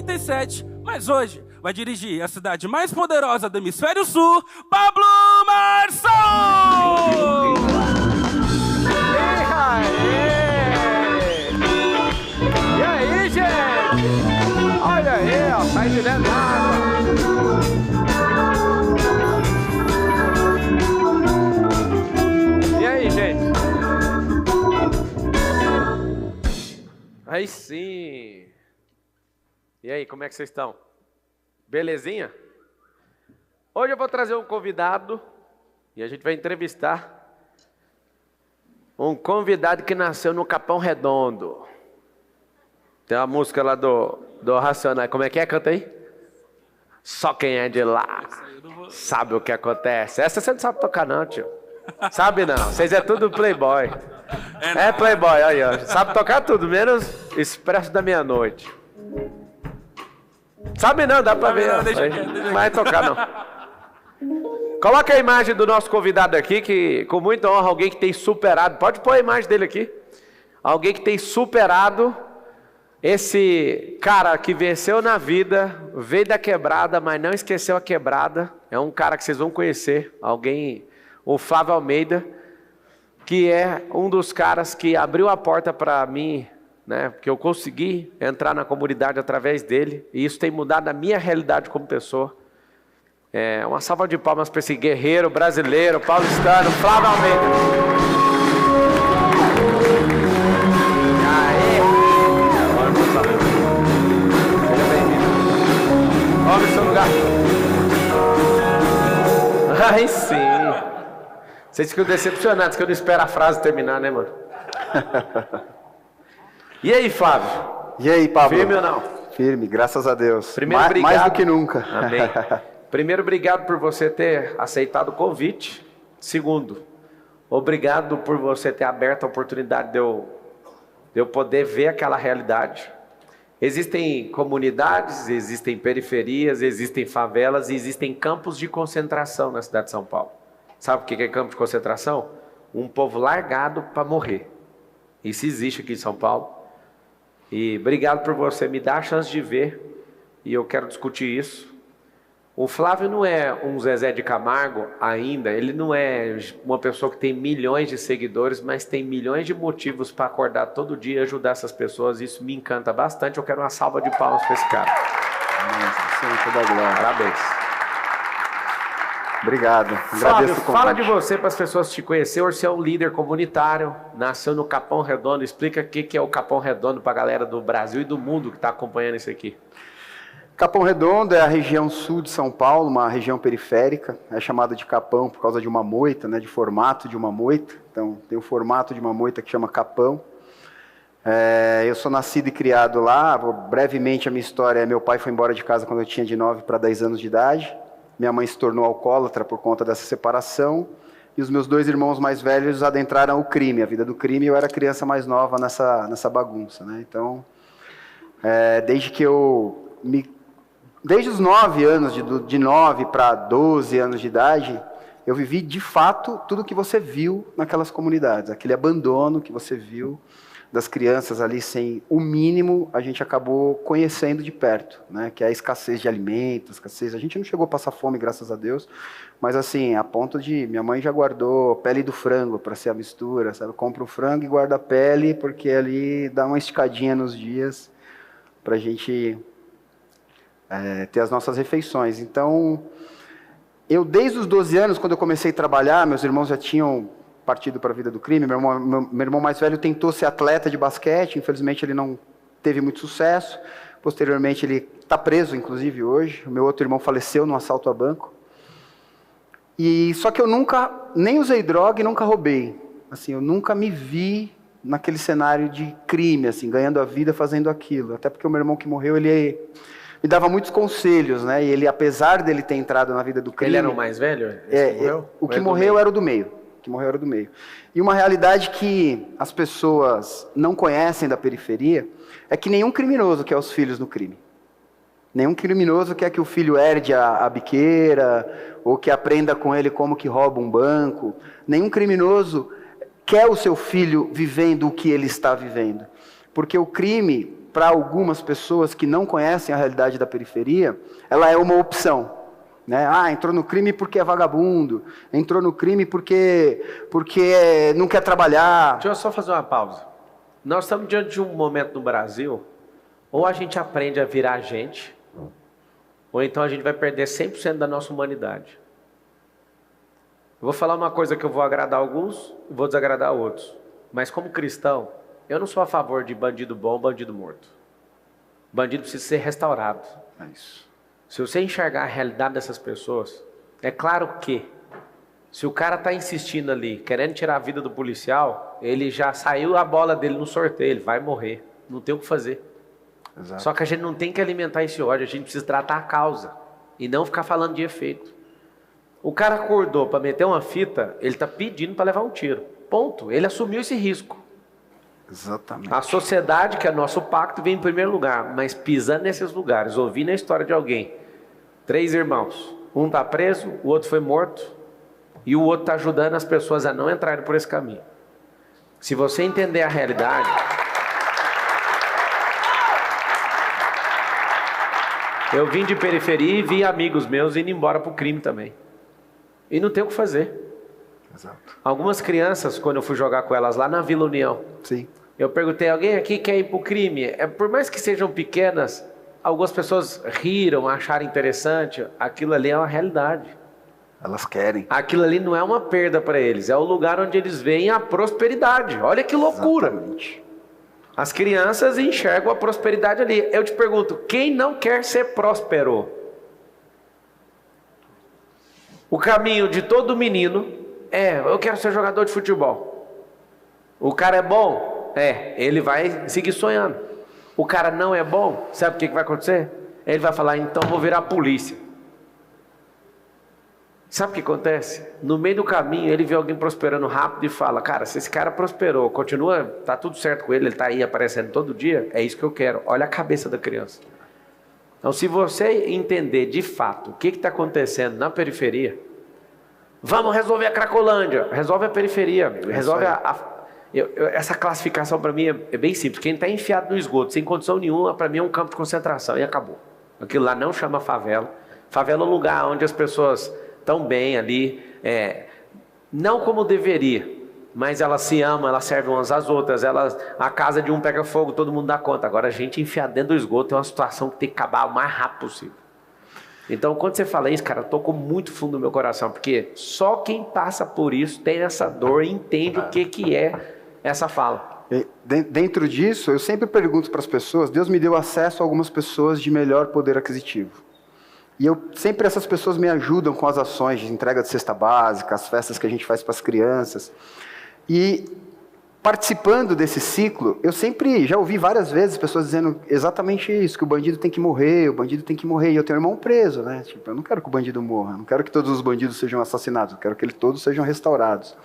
97, mas hoje vai dirigir a cidade mais poderosa do Hemisfério Sul, Pablo Marçal! E aí, gente? Olha aí, ó, sai de dentro da água. E aí, gente? Aí sim. E aí, como é que vocês estão? Belezinha? Hoje eu vou trazer um convidado e a gente vai entrevistar um convidado que nasceu no Capão Redondo. Tem uma música lá do Racionais. Como é que é? Canta aí. Só quem é de lá sabe o que acontece. Essa você não sabe tocar não, tio. Sabe não. Vocês é tudo playboy. É playboy, aí ó. Sabe tocar tudo, menos Expresso da Meia-Noite. Sabe não, dá pra ver. Não vai tocar não. Coloca a imagem do nosso convidado aqui, que com muita honra, alguém que tem superado. Pode pôr a imagem dele aqui. Alguém que tem superado. Esse cara que venceu na vida, veio da quebrada, mas não esqueceu a quebrada. É um cara que vocês vão conhecer, alguém, o Flávio Almeida, que é um dos caras que abriu a porta para mim, né? Porque eu consegui entrar na comunidade através dele, e isso tem mudado a minha realidade como pessoa. Uma salva de palmas para esse guerreiro brasileiro, paulistano, Flávio Almeida. Olha o seu lugar. Aí sim. Vocês ficam decepcionados que eu não espero a frase terminar, né, mano? E aí, Flávio? E aí, Pablo? Firme ou não? Firme, graças a Deus. Primeiro, obrigado. Mais do que nunca. Amém. Primeiro, obrigado por você ter aceitado o convite. Segundo, obrigado por você ter aberto a oportunidade de eu poder ver aquela realidade. Existem comunidades, existem periferias, existem favelas e existem campos de concentração na cidade de São Paulo. Sabe o que é campo de concentração? Um povo largado para morrer. Isso existe aqui em São Paulo. E obrigado por você me dar a chance de ver. E eu quero discutir isso. O Flávio não é um Zezé de Camargo ainda. Ele não é uma pessoa que tem milhões de seguidores, mas tem milhões de motivos para acordar todo dia e ajudar essas pessoas. Isso me encanta bastante. Eu quero uma salva de palmas para esse cara. Parabéns. Obrigado. Flávio, fala de você para as pessoas te conhecerem. Você é um líder comunitário, nasceu no Capão Redondo. Explica o que é o Capão Redondo para a galera do Brasil e do mundo que está acompanhando isso aqui. Capão Redondo é a região sul de São Paulo, uma região periférica. É chamada de Capão por causa de uma moita, né, de formato de uma moita. Então, tem o formato de uma moita que chama Capão. Eu sou nascido e criado lá. Brevemente, a minha história é: meu pai foi embora de casa quando eu tinha de 9 para 10 anos de idade. Minha mãe se tornou alcoólatra por conta dessa separação. E os meus 2 irmãos mais velhos adentraram o crime, a vida do crime. E eu era a criança mais nova nessa bagunça, né? Então, desde os 9 anos, de 9 para 12 anos de idade, eu vivi de fato tudo que você viu naquelas comunidades. Aquele abandono que você viu das crianças ali sem o mínimo, a gente acabou conhecendo de perto, né? Que é a escassez de alimentos, a gente não chegou a passar fome, graças a Deus, mas assim, a ponto de, minha mãe já guardou pele do frango para ser a mistura, sabe? Compra o frango e guarda a pele, porque ali dá uma esticadinha nos dias para a gente ter as nossas refeições. Então, eu desde os 12 anos, quando eu comecei a trabalhar, meus irmãos já tinham partido para a vida do crime. Meu irmão mais velho tentou ser atleta de basquete, infelizmente ele não teve muito sucesso. Posteriormente ele está preso, inclusive, hoje. O meu outro irmão faleceu num assalto a banco. Só que eu nunca, nem usei droga e nunca roubei. Assim, eu nunca me vi naquele cenário de crime, assim, ganhando a vida fazendo aquilo. Até porque o meu irmão que morreu, ele me dava muitos conselhos, né? E ele, apesar dele ter entrado na vida do crime... Ele era o mais velho? O que morreu era o do meio. E uma realidade que as pessoas não conhecem da periferia é que nenhum criminoso quer os filhos no crime. Nenhum criminoso quer que o filho herde a biqueira, ou que aprenda com ele como que rouba um banco. Nenhum criminoso quer o seu filho vivendo o que ele está vivendo. Porque o crime, para algumas pessoas que não conhecem a realidade da periferia, ela é uma opção. Né? Ah, entrou no crime porque é vagabundo, entrou no crime porque não quer trabalhar. Deixa eu só fazer uma pausa. Nós estamos diante de um momento no Brasil, ou a gente aprende a virar gente, ou então a gente vai perder 100% da nossa humanidade. Eu vou falar uma coisa que eu vou agradar alguns e vou desagradar outros. Mas como cristão, eu não sou a favor de bandido bom ou bandido morto. Bandido precisa ser restaurado. É isso. Se você enxergar a realidade dessas pessoas, é claro que, se o cara está insistindo ali, querendo tirar a vida do policial, ele já saiu a bola dele no sorteio, ele vai morrer. Não tem o que fazer. Exato. Só que a gente não tem que alimentar esse ódio, a gente precisa tratar a causa e não ficar falando de efeito. O cara acordou para meter uma fita, ele está pedindo para levar um tiro. Ponto. Ele assumiu esse risco. Exatamente. A sociedade, que é nosso pacto, vem em primeiro lugar, mas pisando nesses lugares, ouvindo a história de alguém. 3 irmãos, um está preso, o outro foi morto, e o outro está ajudando as pessoas a não entrarem por esse caminho. Se você entender a realidade... Eu vim de periferia e vi amigos meus indo embora para o crime também. E não tem o que fazer. Exato. Algumas crianças, quando eu fui jogar com elas lá na Vila União, Sim. eu perguntei, alguém aqui quer ir para o crime? Por mais que sejam pequenas, algumas pessoas riram, acharam interessante. Aquilo ali é uma realidade. Elas querem. Aquilo ali não é uma perda para eles, é o lugar onde eles veem a prosperidade. Olha que loucura. Exatamente. As crianças enxergam a prosperidade ali. Eu te pergunto, quem não quer ser próspero? O caminho de todo menino é, eu quero ser jogador de futebol. O cara é bom? Ele vai seguir sonhando. O cara não é bom? Sabe o que vai acontecer? Ele vai falar, então vou virar polícia. Sabe o que acontece? No meio do caminho, ele vê alguém prosperando rápido e fala, cara, se esse cara prosperou, continua, tá tudo certo com ele, ele tá aí aparecendo todo dia, é isso que eu quero. Olha a cabeça da criança. Então, se você entender de fato o que está acontecendo na periferia, vamos resolver a Cracolândia, resolve a periferia, amigo. Resolve essa classificação para mim é bem simples. Quem está enfiado no esgoto, sem condição nenhuma, para mim é um campo de concentração e acabou. Aquilo lá não chama favela. Favela é um lugar onde as pessoas estão bem ali, não como deveria, mas elas se amam, elas servem umas às outras, a casa de um pega fogo, todo mundo dá conta. Agora a gente enfiar dentro do esgoto é uma situação que tem que acabar o mais rápido possível. Então quando você fala isso, cara, tocou muito fundo no meu coração, porque só quem passa por isso tem essa dor e entende o que é essa fala. Dentro disso, eu sempre pergunto para as pessoas, Deus me deu acesso a algumas pessoas de melhor poder aquisitivo. E sempre essas pessoas me ajudam com as ações de entrega de cesta básica, as festas que a gente faz para as crianças. E participando desse ciclo, eu sempre já ouvi várias vezes pessoas dizendo exatamente isso, que o bandido tem que morrer, o bandido tem que morrer. E eu tenho um irmão preso, né? Tipo, eu não quero que o bandido morra, não quero que todos os bandidos sejam assassinados, eu quero que todos sejam restaurados.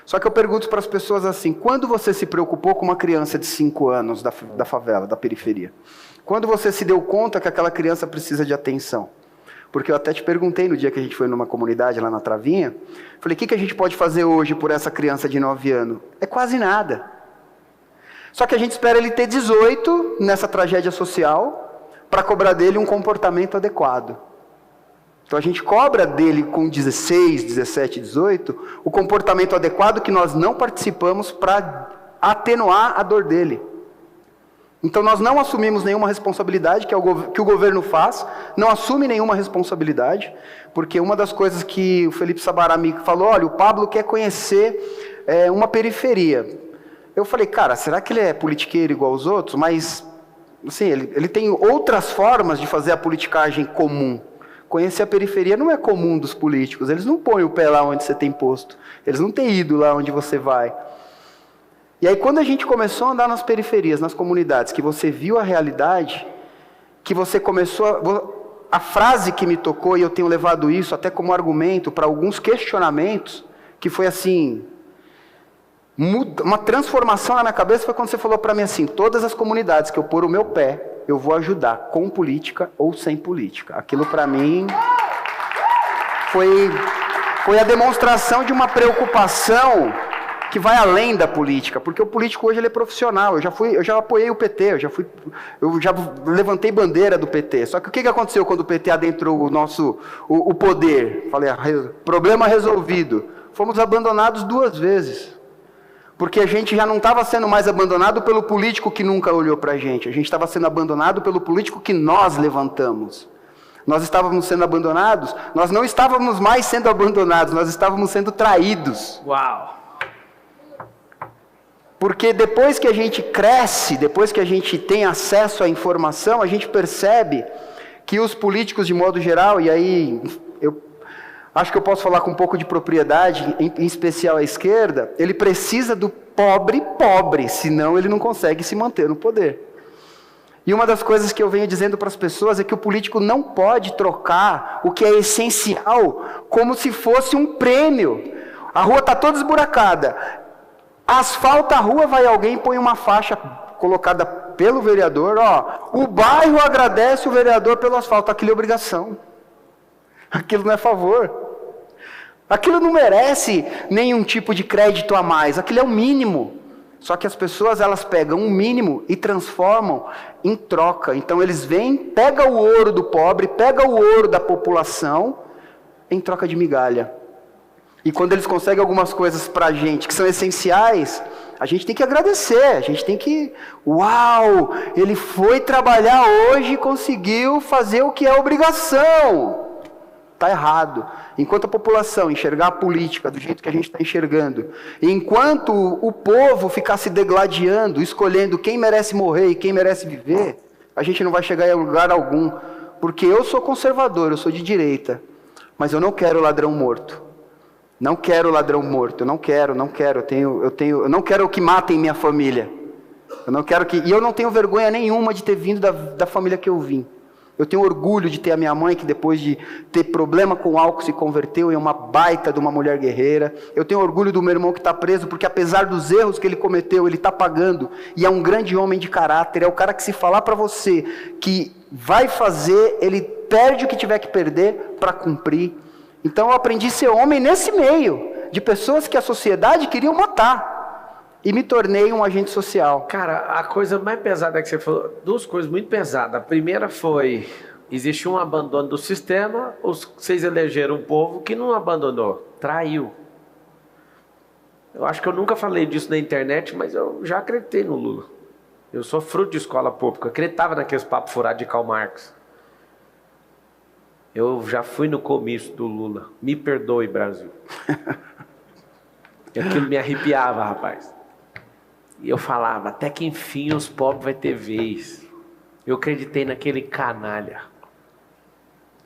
Só que eu pergunto para as pessoas assim, quando você se preocupou com uma criança de 5 anos da favela, da periferia? Quando você se deu conta que aquela criança precisa de atenção? Porque eu até te perguntei no dia que a gente foi numa comunidade lá na Travinha, falei, o que a gente pode fazer hoje por essa criança de 9 anos? É quase nada. Só que a gente espera ele ter 18 nessa tragédia social para cobrar dele um comportamento adequado. Então a gente cobra dele com 16, 17, 18 o comportamento adequado que nós não participamos para atenuar a dor dele. Então nós não assumimos nenhuma responsabilidade, que é o que o governo faz, não assume nenhuma responsabilidade, porque uma das coisas que o Felipe Sabarami falou, olha, o Pablo quer conhecer uma periferia. Eu falei, cara, será que ele é politiqueiro igual aos outros? Mas, assim, ele tem outras formas de fazer a politicagem comum. Conhecer a periferia não é comum dos políticos, eles não põem o pé lá onde você tem posto, eles não têm ido lá onde você vai. E aí quando a gente começou a andar nas periferias, nas comunidades, que você viu a realidade, que você começou a frase que me tocou, e eu tenho levado isso até como argumento para alguns questionamentos, que foi assim, uma transformação na minha cabeça, foi quando você falou para mim assim, todas as comunidades que eu pôr o meu pé, eu vou ajudar, com política ou sem política. Aquilo para mim foi a demonstração de uma preocupação que vai além da política, porque o político hoje ele é profissional. Eu já apoiei o PT, eu já levantei bandeira do PT. Só que o que aconteceu quando o PT adentrou o poder? Falei, problema resolvido. Fomos abandonados 2 vezes. Porque a gente já não estava sendo mais abandonado pelo político que nunca olhou para a gente estava sendo abandonado pelo político que nós levantamos. Nós estávamos sendo abandonados, nós não estávamos mais sendo abandonados, nós estávamos sendo traídos. Uau! Porque depois que a gente cresce, depois que a gente tem acesso à informação, a gente percebe que os políticos, de modo geral, e aí eu acho que eu posso falar com um pouco de propriedade, em especial a esquerda, ele precisa do pobre, senão ele não consegue se manter no poder. E uma das coisas que eu venho dizendo para as pessoas é que o político não pode trocar o que é essencial como se fosse um prêmio. A rua está toda esburacada. Asfalta a rua, vai alguém, põe uma faixa colocada pelo vereador, o bairro agradece o vereador pelo asfalto. Aquilo é obrigação. Aquilo não é favor. Aquilo não merece nenhum tipo de crédito a mais. Aquilo é o mínimo. Só que as pessoas, elas pegam um mínimo e transformam em troca. Então eles vêm, pegam o ouro do pobre, pegam o ouro da população em troca de migalha. E quando eles conseguem algumas coisas para a gente que são essenciais, a gente tem que agradecer, a gente tem que... Uau! Ele foi trabalhar hoje e conseguiu fazer o que é obrigação. Está errado. Enquanto a população enxergar a política do jeito que a gente está enxergando, enquanto o povo ficar se degladiando, escolhendo quem merece morrer e quem merece viver, a gente não vai chegar a lugar algum. Porque eu sou conservador, eu sou de direita, mas eu não quero ladrão morto. Não quero ladrão morto, eu não quero. Eu não quero que matem minha família. E eu não tenho vergonha nenhuma de ter vindo da família que eu vim. Eu tenho orgulho de ter a minha mãe, que depois de ter problema com álcool se converteu em uma baita de uma mulher guerreira. Eu tenho orgulho do meu irmão que está preso, porque apesar dos erros que ele cometeu, ele está pagando. E é um grande homem de caráter. É o cara que, se falar para você que vai fazer, ele perde o que tiver que perder para cumprir. Então eu aprendi a ser homem nesse meio, de pessoas que a sociedade queria matar. E me tornei um agente social. Cara, a coisa mais pesada que você falou, 2 coisas muito pesadas. A primeira foi, existe um abandono do sistema, vocês elegeram um povo que não abandonou, traiu. Eu acho que eu nunca falei disso na internet, mas eu já acreditei no Lula. Eu sou fruto de escola pública, eu acreditava naqueles papos furados de Karl Marx. Eu já fui no comício do Lula. Me perdoe, Brasil. Aquilo me arrepiava, rapaz. E eu falava, até que enfim os pobres vão ter vez. Eu acreditei naquele canalha.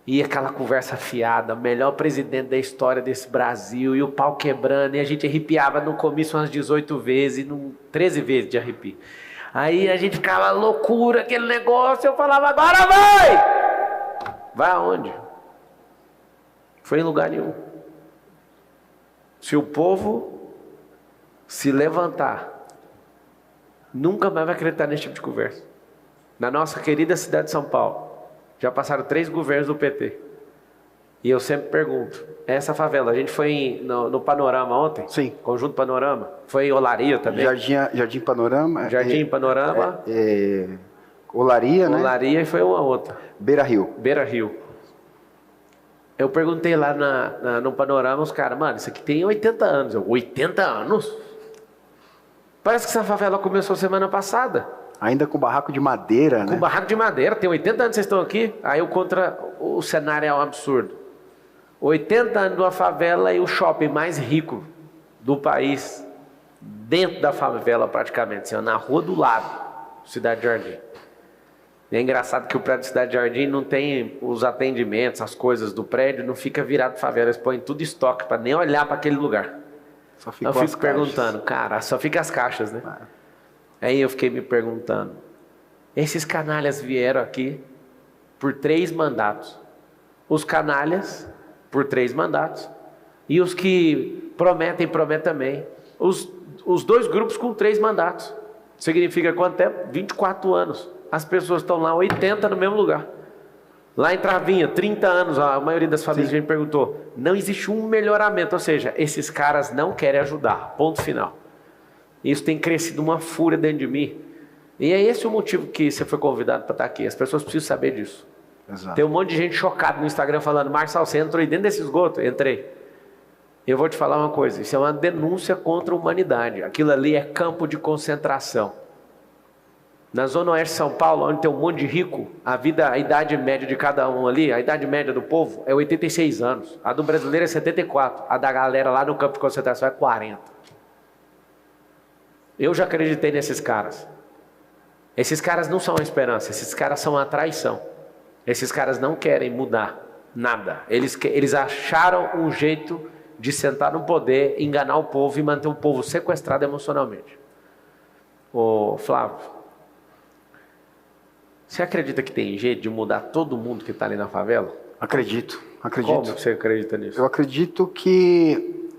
E aquela conversa fiada, melhor presidente da história desse Brasil, e o pau quebrando, e a gente arrepiava no comício umas 18 vezes, 13 vezes de arrepio. Aí a gente ficava loucura, aquele negócio, eu falava, agora vai! Vai aonde? Foi em lugar nenhum. Se o povo se levantar, nunca mais vai acreditar nesse tipo de conversa. Na nossa querida cidade de São Paulo, já passaram 3 governos do PT. E eu sempre pergunto, essa favela, a gente foi no Panorama ontem? Sim. Conjunto Panorama? Foi em Olaria também? Jardim Panorama. Jardim Panorama. Olaria, né? Olaria e foi uma outra. Beira Rio. Eu perguntei lá no Panorama, os caras, mano, isso aqui tem 80 anos. 80 anos? Parece que essa favela começou semana passada. Ainda com barraco de madeira, né? Com barraco de madeira. Tem 80 anos que vocês estão aqui. Aí o cenário é um absurdo. 80 anos de uma favela e o shopping mais rico do país, dentro da favela praticamente, assim, na rua do lado, Cidade Jardim. E é engraçado que o prédio de Cidade Jardim não tem os atendimentos, as coisas do prédio, não fica virado favela. Eles põem tudo estoque para nem olhar para aquele lugar. Só eu fico perguntando, cara, só fica as caixas, né? Aí eu fiquei me perguntando, esses canalhas vieram aqui por 3 mandatos. Os canalhas por 3 mandatos. E os que prometem também. Os 2 grupos com 3 mandatos. Significa quanto tempo? 24 anos. As pessoas estão lá 80 no mesmo lugar. Lá em Travinha, 30 anos, a maioria das famílias, a gente perguntou, não existe um melhoramento, ou seja, esses caras não querem ajudar, ponto final. Isso tem crescido uma fúria dentro de mim. E é esse o motivo que você foi convidado para estar aqui, as pessoas precisam saber disso. Exato. Tem um monte de gente chocada no Instagram falando, Marçal, você entrou aí dentro desse esgoto? Entrei. Eu vou te falar uma coisa, isso é uma denúncia contra a humanidade, aquilo ali é campo de concentração. Na Zona Oeste de São Paulo, onde tem um monte de rico, a idade média de cada um ali, a idade média do povo é 86 anos. A do brasileiro é 74. A da galera lá no campo de concentração é 40. Eu já acreditei nesses caras. Esses caras não são a esperança, esses caras são a traição. Esses caras não querem mudar nada. Eles acharam um jeito de sentar no poder, enganar o povo e manter o povo sequestrado emocionalmente. Ô Flávio, você acredita que tem jeito de mudar todo mundo que está ali na favela? Acredito. Como você acredita nisso? Eu acredito que,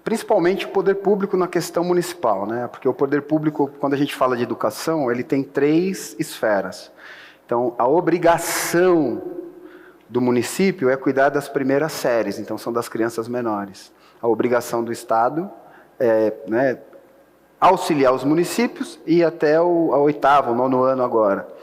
principalmente o poder público na questão municipal, né? Porque o poder público, quando a gente fala de educação, ele tem 3 esferas. Então, a obrigação do município é cuidar das primeiras séries, então são das crianças menores. A obrigação do Estado é, né, auxiliar os municípios e até o 8º, 9º ano agora.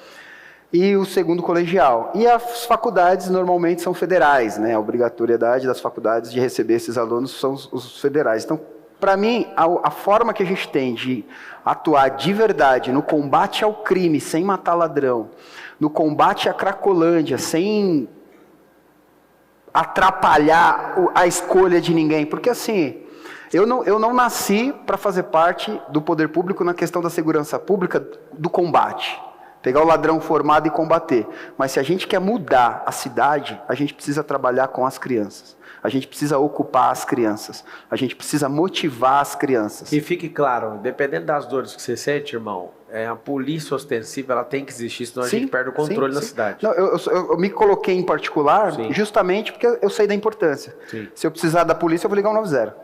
E o segundo colegial. E as faculdades normalmente são federais, né? A obrigatoriedade das faculdades de receber esses alunos são os federais. Então, para mim, a forma que a gente tem de atuar de verdade no combate ao crime, sem matar ladrão, no combate à Cracolândia, sem atrapalhar a escolha de ninguém, porque assim, eu não nasci para fazer parte do poder público na questão da segurança pública, do combate. Pegar o ladrão formado e combater. Mas se a gente quer mudar a cidade, a gente precisa trabalhar com as crianças. A gente precisa ocupar as crianças. A gente precisa motivar as crianças. E fique claro, dependendo das dores que você sente, irmão, a polícia ostensiva ela tem que existir, senão a gente perde o controle na cidade. Não, eu me coloquei em particular justamente porque eu sei da importância. Sim. Se eu precisar da polícia, eu vou ligar o 90.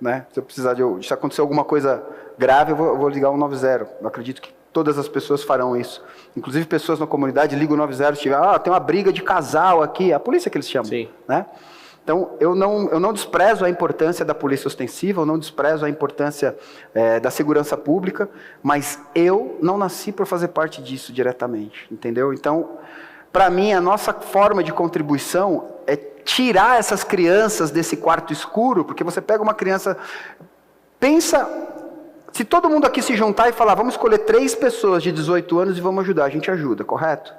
Né? Se eu precisar se acontecer alguma coisa grave, eu vou ligar o 90. Eu acredito que todas as pessoas farão isso. Inclusive pessoas na comunidade ligam o 90 se tiver, tem uma briga de casal aqui, a polícia que eles chamam. Sim. Né? Então, eu não desprezo a importância da polícia ostensiva, eu não desprezo a importância da segurança pública, mas eu não nasci para fazer parte disso diretamente, entendeu? Então, para mim, a nossa forma de contribuição é tirar essas crianças desse quarto escuro, porque você pega uma criança, pensa, se todo mundo aqui se juntar e falar, vamos escolher 3 pessoas de 18 anos e vamos ajudar, a gente ajuda, correto?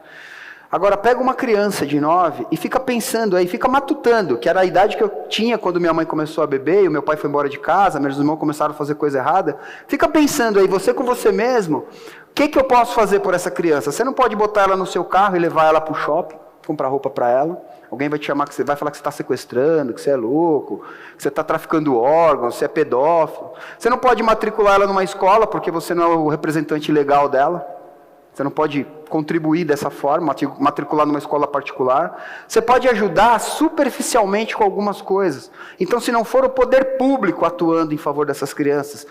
Agora pega uma criança de 9 e fica pensando aí, fica matutando, que era a idade que eu tinha quando minha mãe começou a beber, e o meu pai foi embora de casa, meus irmãos começaram a fazer coisa errada. Fica pensando aí, você com você mesmo, o que eu posso fazer por essa criança? Você não pode botar ela no seu carro e levar ela para o shopping, comprar roupa para ela. Alguém vai te chamar, que você vai falar que você está sequestrando, que você é louco, que você está traficando órgãos, você é pedófilo. Você não pode matricular ela numa escola porque você não é o representante legal dela. Você não pode contribuir dessa forma, matricular numa escola particular. Você pode ajudar superficialmente com algumas coisas. Então, se não for o poder público atuando em favor dessas crianças,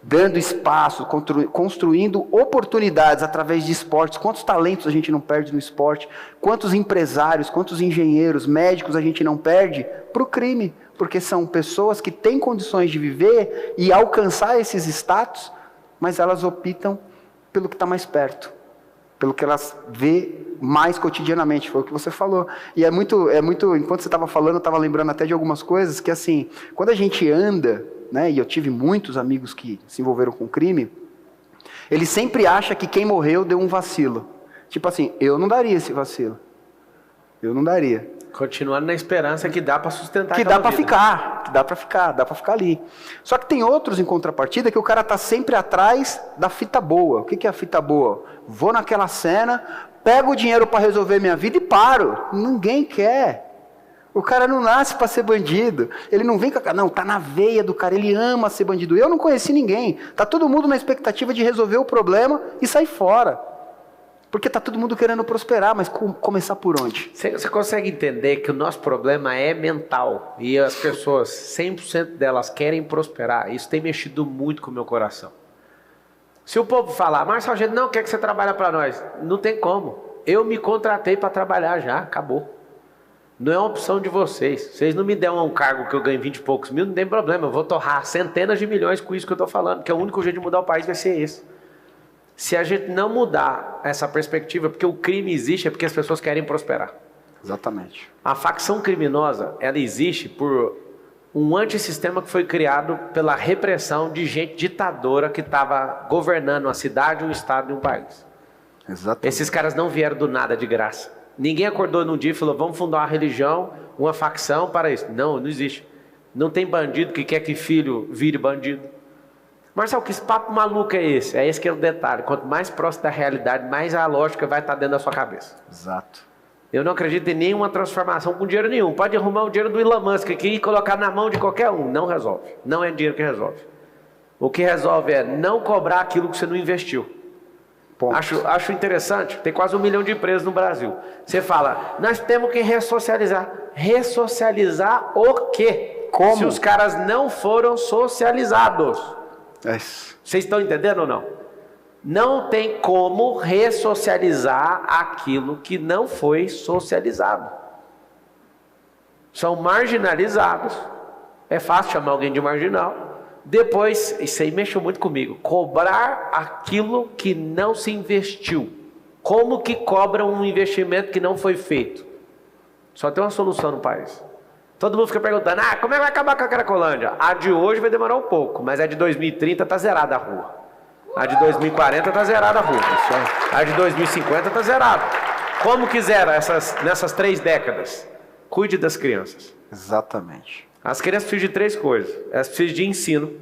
dando espaço, construindo oportunidades através de esportes, quantos talentos a gente não perde no esporte, quantos empresários, quantos engenheiros, médicos a gente não perde para o crime, porque são pessoas que têm condições de viver e alcançar esses status, mas elas optam pelo que está mais perto, pelo que elas vê mais cotidianamente, foi o que você falou. E é muito, enquanto você estava falando, eu estava lembrando até de algumas coisas, que assim, quando a gente anda, né, e eu tive muitos amigos que se envolveram com crime, ele sempre acha que quem morreu deu um vacilo. Tipo assim, eu não daria esse vacilo. Eu não daria. Continuando na esperança que dá para sustentar que dá para ficar, dá para ficar ali. Só que tem outros em contrapartida que o cara tá sempre atrás da fita boa. O que é a fita boa? Vou naquela cena, pego o dinheiro para resolver minha vida e paro. Ninguém quer. O cara não nasce para ser bandido. Ele não vem com a... Não, tá na veia do cara, ele ama ser bandido. Eu não conheci ninguém. Tá todo mundo na expectativa de resolver o problema e sair fora. Porque está todo mundo querendo prosperar, mas começar por onde? Você consegue entender que o nosso problema é mental e as pessoas, 100% delas querem prosperar. Isso tem mexido muito com o meu coração. Se o povo falar, Marçal, a gente não quer que você trabalhe para nós, não tem como. eu me contratei para trabalhar já, acabou. Não é uma opção de vocês. Vocês não me dão um cargo que eu ganho 20 e poucos mil, não tem problema. Eu vou torrar centenas de milhões com isso que eu estou falando, que é o único jeito de mudar o país vai ser esse. Se a gente não mudar essa perspectiva, porque o crime existe, é porque as pessoas querem prosperar. Exatamente. A facção criminosa, ela existe por um antissistema que foi criado pela repressão de gente ditadora que estava governando uma cidade, um estado e um país. Exatamente. Esses caras não vieram do nada de graça. Ninguém acordou num dia e falou, vamos fundar uma religião, uma facção para isso. Não, não existe. Não tem bandido que quer que filho vire bandido. Marcelo, que papo maluco é esse? É esse que é o detalhe. Quanto mais próximo da realidade, mais a lógica vai estar dentro da sua cabeça. Exato. Eu não acredito em nenhuma transformação com dinheiro nenhum. Pode arrumar o dinheiro do Elon Musk aqui e colocar na mão de qualquer um. Não resolve. Não é dinheiro que resolve. O que resolve é não cobrar aquilo que você não investiu. Acho interessante. Tem quase 1 milhão de empresas no Brasil. Você fala, nós temos que ressocializar. Ressocializar o quê? Como? Se os caras não foram socializados. Vocês estão entendendo ou não? Não tem como ressocializar aquilo que não foi socializado. São marginalizados. É fácil chamar alguém de marginal. Depois, isso aí mexeu muito comigo. Cobrar aquilo que não se investiu. Como que cobra um investimento que não foi feito? Só tem uma solução no país. Todo mundo fica perguntando, como é que vai acabar com a Cracolândia? A de hoje vai demorar um pouco, mas a de 2030 está zerada a rua. A de 2040 está zerada a rua. A de 2050 está zerada. Como que zera nessas 3 décadas? Cuide das crianças. Exatamente. As crianças precisam de 3 coisas. Elas precisam de ensino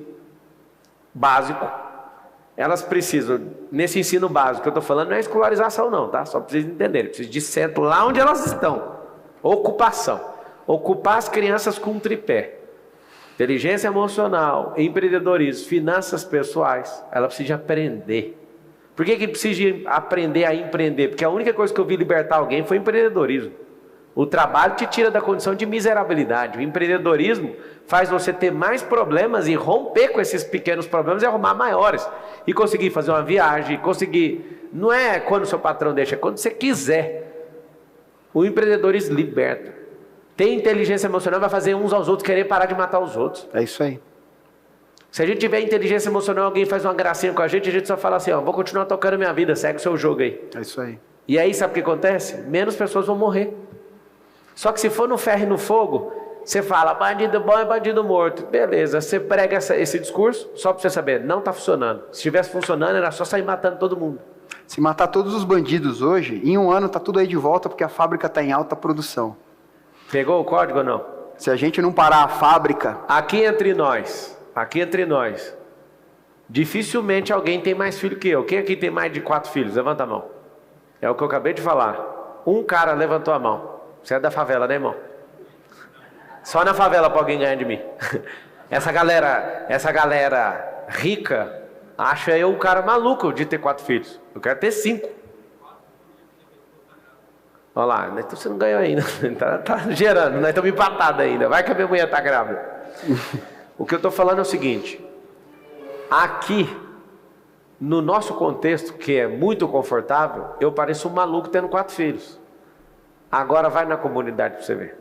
básico. Elas precisam, nesse ensino básico que eu estou falando, não é escolarização não, tá? Só precisam entender. Precisam de centro lá onde elas estão. Ocupação. Ocupar as crianças com um tripé. Inteligência emocional, empreendedorismo, finanças pessoais. Ela precisa aprender. Por que precisa aprender a empreender? Porque a única coisa que eu vi libertar alguém foi empreendedorismo. O trabalho te tira da condição de miserabilidade. O empreendedorismo faz você ter mais problemas e romper com esses pequenos problemas e arrumar maiores. E conseguir fazer uma viagem, conseguir... Não é quando o seu patrão deixa, é quando você quiser. O empreendedorismo liberta. Ter inteligência emocional vai fazer uns aos outros querer parar de matar os outros. É isso aí. Se a gente tiver inteligência emocional, alguém faz uma gracinha com a gente só fala assim, vou continuar tocando minha vida, segue o seu jogo aí. É isso aí. E aí sabe o que acontece? Menos pessoas vão morrer. Só que se for no ferro e no fogo, você fala, bandido bom é bandido morto. Beleza, você prega esse discurso, só para você saber, não está funcionando. Se estivesse funcionando, era só sair matando todo mundo. Se matar todos os bandidos hoje, em 1 ano está tudo aí de volta, porque a fábrica está em alta produção. Pegou o código ou não? Se a gente não parar a fábrica... Aqui entre nós, dificilmente alguém tem mais filho que eu. Quem aqui tem mais de 4 filhos? Levanta a mão. É o que eu acabei de falar. Um cara levantou a mão. Você é da favela, né, irmão? Só na favela para alguém ganhar de mim. Essa galera rica acha eu um cara maluco de ter 4 filhos. Eu quero ter 5. Olha lá, então você não ganhou ainda. Tá gerando, nós estamos empatados ainda. Vai que a minha mulher está grávida. O que eu estou falando é o seguinte. Aqui, no nosso contexto, que é muito confortável, eu pareço um maluco tendo 4 filhos. Agora vai na comunidade para você ver.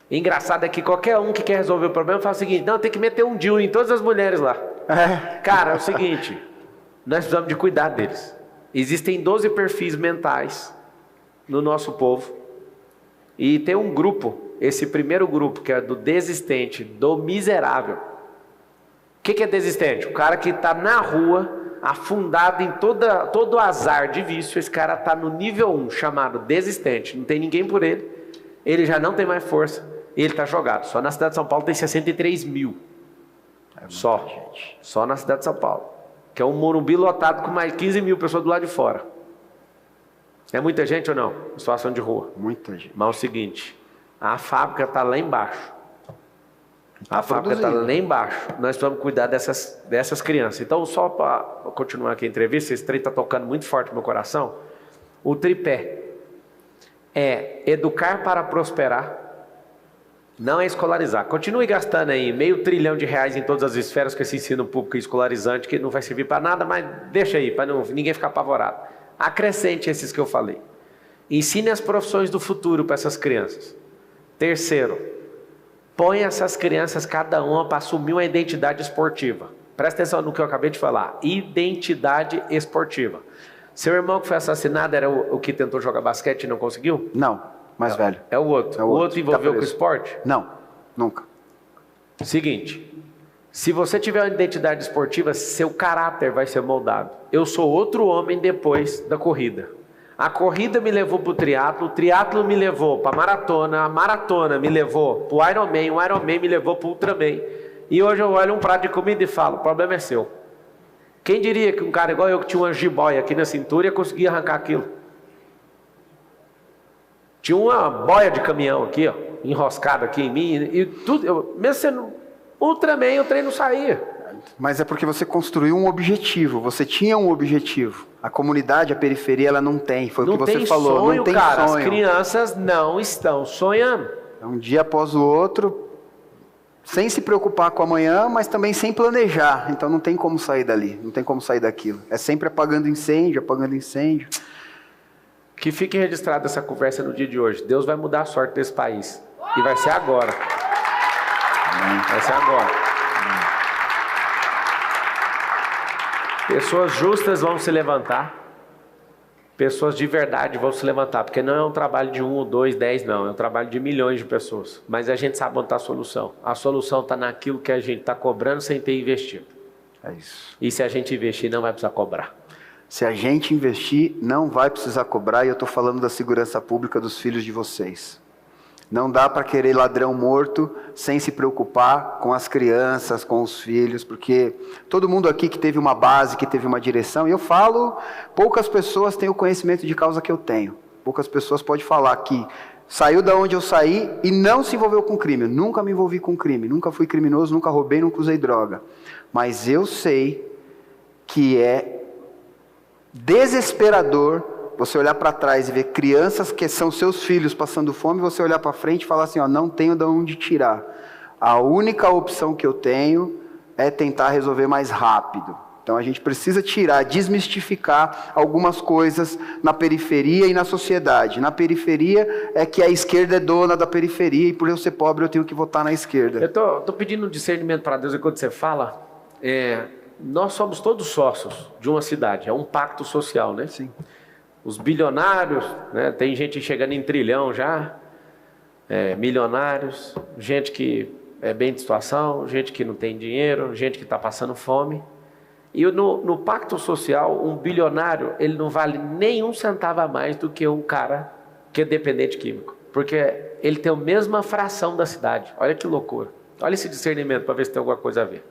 Engraçado é que qualquer um que quer resolver o problema fala o seguinte, não, tem que meter um DIU em todas as mulheres lá. Cara, é o seguinte, nós precisamos de cuidar deles. Existem 12 perfis mentais no nosso povo. E tem um grupo, esse primeiro grupo, que é do desistente, do miserável. O que é desistente? O cara que está na rua, afundado em todo azar de vício. Esse cara está no nível 1, chamado desistente. Não tem ninguém por ele. Ele já não tem mais força. Ele está jogado. Só na cidade de São Paulo tem 63 mil. Só na cidade de São Paulo. Que é um Morumbi lotado com mais 15 mil pessoas do lado de fora. É muita gente ou não? Situação de rua. Muita gente. Mas é o seguinte, a fábrica está lá embaixo. A fábrica está lá embaixo. Nós precisamos cuidar dessas crianças. Então, só para continuar aqui a entrevista, esse trem está tocando muito forte no meu coração. O tripé é educar para prosperar, não é escolarizar. Continue gastando aí R$500 bilhão em todas as esferas com esse ensino público escolarizante, que não vai servir para nada, mas deixa aí, para ninguém ficar apavorado. Acrescente esses que eu falei. Ensine as profissões do futuro para essas crianças. Terceiro, põe essas crianças, cada uma, para assumir uma identidade esportiva. Presta atenção no que eu acabei de falar. Identidade esportiva. Seu irmão que foi assassinado era o que tentou jogar basquete e não conseguiu? Não, mais velho. É o outro. É o outro tá envolveu com o preso. esporte? Não, nunca. Seguinte, se você tiver uma identidade esportiva, seu caráter vai ser moldado. Eu sou outro homem depois da corrida. A corrida me levou para o triatlo me levou para a maratona me levou para o Ironman me levou para o Ultraman. E hoje eu olho um prato de comida e falo, o problema é seu. Quem diria que um cara igual eu, que tinha uma jiboia aqui na cintura, ia conseguir arrancar aquilo? Tinha uma boia de caminhão aqui, ó, enroscada aqui em mim, e tudo, mesmo sendo Ultraman, o trem não saía. Mas é porque você construiu um objetivo, você tinha um objetivo. A comunidade, a periferia, ela não tem, foi o que você falou. Sonho, não tem cara, sonho. As crianças não estão sonhando. É um dia após o outro, sem se preocupar com amanhã, mas também sem planejar. Então não tem como sair dali, não tem como sair daquilo. É sempre apagando incêndio, apagando incêndio. Que fique registrada essa conversa no dia de hoje. Deus vai mudar a sorte desse país. E vai ser agora. Vai ser agora. Pessoas justas vão se levantar. Pessoas de verdade vão se levantar. Porque não é um trabalho de 1, 2, 10, não. É um trabalho de milhões de pessoas. Mas a gente sabe onde está a solução. A solução está naquilo que a gente está cobrando sem ter investido. É isso. E se a gente investir, não vai precisar cobrar. Se a gente investir, não vai precisar cobrar. E eu estou falando da segurança pública dos filhos de vocês. Não dá para querer ladrão morto sem se preocupar com as crianças, com os filhos, porque todo mundo aqui que teve uma base, que teve uma direção, e eu falo, poucas pessoas têm o conhecimento de causa que eu tenho. Poucas pessoas podem falar que saiu da onde eu saí e não se envolveu com crime. Eu nunca me envolvi com crime, nunca fui criminoso, nunca roubei, nunca usei droga. Mas eu sei que é desesperador você olhar para trás e ver crianças que são seus filhos passando fome, você olhar para frente e falar assim, ó, não tenho de onde tirar. A única opção que eu tenho é tentar resolver mais rápido. Então a gente precisa tirar, desmistificar algumas coisas na periferia e na sociedade. Na periferia é que a esquerda é dona da periferia e por eu ser pobre eu tenho que votar na esquerda. Eu tô pedindo um discernimento para Deus, e quando você fala, nós somos todos sócios de uma cidade, é um pacto social, né? Sim. Os bilionários, né? Tem gente chegando em trilhão já, milionários, gente que é bem de situação, gente que não tem dinheiro, gente que está passando fome. E no pacto social, um bilionário, ele não vale nem um centavo a mais do que um cara que é dependente químico. Porque ele tem a mesma fração da cidade. Olha que loucura. Olha esse discernimento para ver se tem alguma coisa a ver.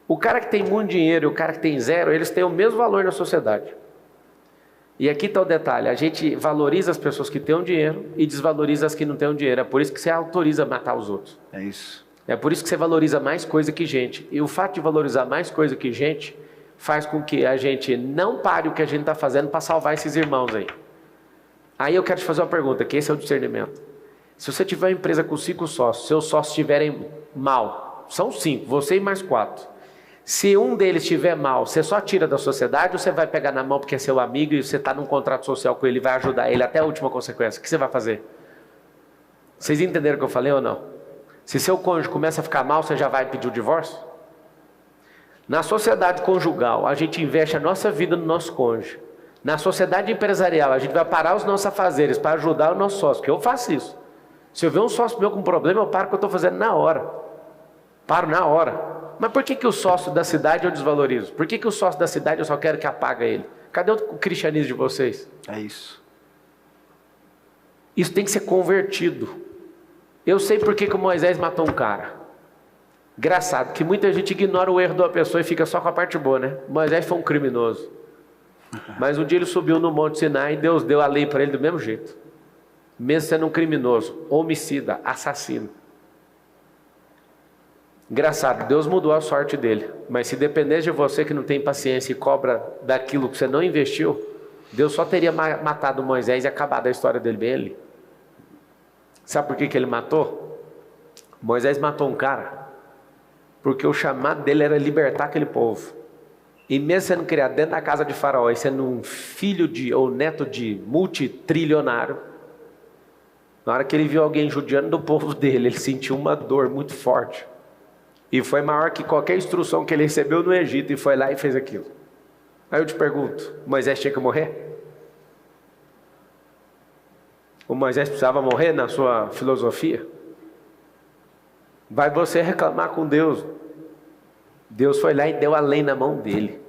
O cara que tem muito dinheiro e o cara que tem zero, eles têm o mesmo valor na sociedade. E aqui está o detalhe, a gente valoriza as pessoas que têm o dinheiro e desvaloriza as que não têm o dinheiro. É por isso que você autoriza a matar os outros. É isso. É por isso que você valoriza mais coisa que gente. E o fato de valorizar mais coisa que gente faz com que a gente não pare o que a gente está fazendo para salvar esses irmãos aí. Aí eu quero te fazer uma pergunta, que esse é o discernimento. Se você tiver uma empresa com 5 sócios, seus sócios estiverem mal, são 5, você e mais 4. Se um deles estiver mal, você só tira da sociedade ou você vai pegar na mão porque é seu amigo e você está num contrato social com ele e vai ajudar ele até a última consequência? O que você vai fazer? Vocês entenderam o que eu falei ou não? Se seu cônjuge começa a ficar mal, você já vai pedir o divórcio? Na sociedade conjugal, a gente investe a nossa vida no nosso cônjuge. Na sociedade empresarial, a gente vai parar os nossos afazeres para ajudar o nosso sócio, porque eu faço isso. Se eu ver um sócio meu com problema, eu paro o que eu estou fazendo na hora. Paro na hora. Mas por que o sócio da cidade eu desvalorizo? Por que o sócio da cidade eu só quero que apague ele? Cadê o cristianismo de vocês? É isso. Isso tem que ser convertido. Eu sei por que o Moisés matou um cara. Engraçado, que muita gente ignora o erro de uma pessoa e fica só com a parte boa, né? Moisés foi um criminoso. Mas um dia ele subiu no Monte Sinai e Deus deu a lei para ele do mesmo jeito. Mesmo sendo um criminoso, homicida, assassino. Engraçado, Deus mudou a sorte dele. Mas se dependesse de você que não tem paciência e cobra daquilo que você não investiu, Deus só teria matado Moisés e acabado a história dele bem ali. Sabe por que ele matou? Moisés matou um cara porque o chamado dele era libertar aquele povo. E mesmo sendo criado dentro da casa de Faraó, e sendo um filho ou neto de multitrilionário, na hora que ele viu alguém judiando do povo dele, ele sentiu uma dor muito forte. E foi maior que qualquer instrução que ele recebeu no Egito, e foi lá e fez aquilo. Aí eu te pergunto, Moisés tinha que morrer? O Moisés precisava morrer na sua filosofia? Vai você reclamar com Deus. Deus foi lá e deu a lei na mão dele.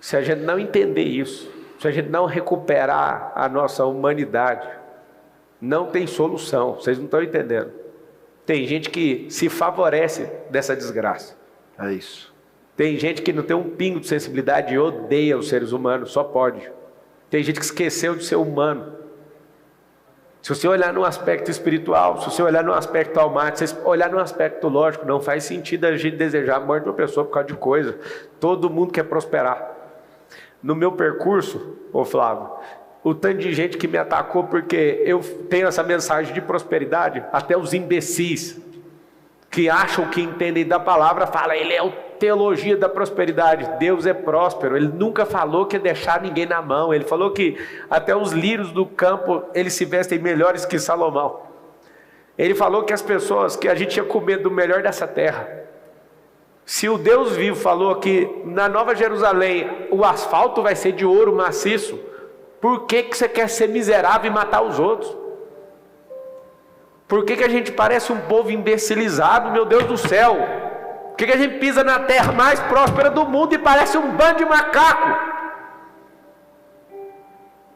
Se a gente não entender isso, se a gente não recuperar a nossa humanidade, não tem solução. Vocês não estão entendendo. Tem gente que se favorece dessa desgraça. É isso. Tem gente que não tem um pingo de sensibilidade e odeia os seres humanos, só pode. Tem gente que esqueceu de ser humano. Se você olhar no aspecto espiritual, se você olhar no aspecto almático, se você olhar no aspecto lógico, não faz sentido a gente desejar a morte de uma pessoa por causa de coisa. Todo mundo quer prosperar. No meu percurso, ô Flávio, o tanto de gente que me atacou porque eu tenho essa mensagem de prosperidade, até os imbecis que acham que entendem da palavra, falam, ele é o teologia da prosperidade. Deus é próspero. Ele nunca falou que ia deixar ninguém na mão. Ele falou que até os lírios do campo, eles se vestem melhores que Salomão. Ele falou que as pessoas, que a gente ia comer do melhor dessa terra. Se o Deus vivo falou que na Nova Jerusalém o asfalto vai ser de ouro maciço, por que você quer ser miserável e matar os outros? Por que a gente parece um povo imbecilizado, meu Deus do céu? Por que a gente pisa na terra mais próspera do mundo e parece um bando de macaco?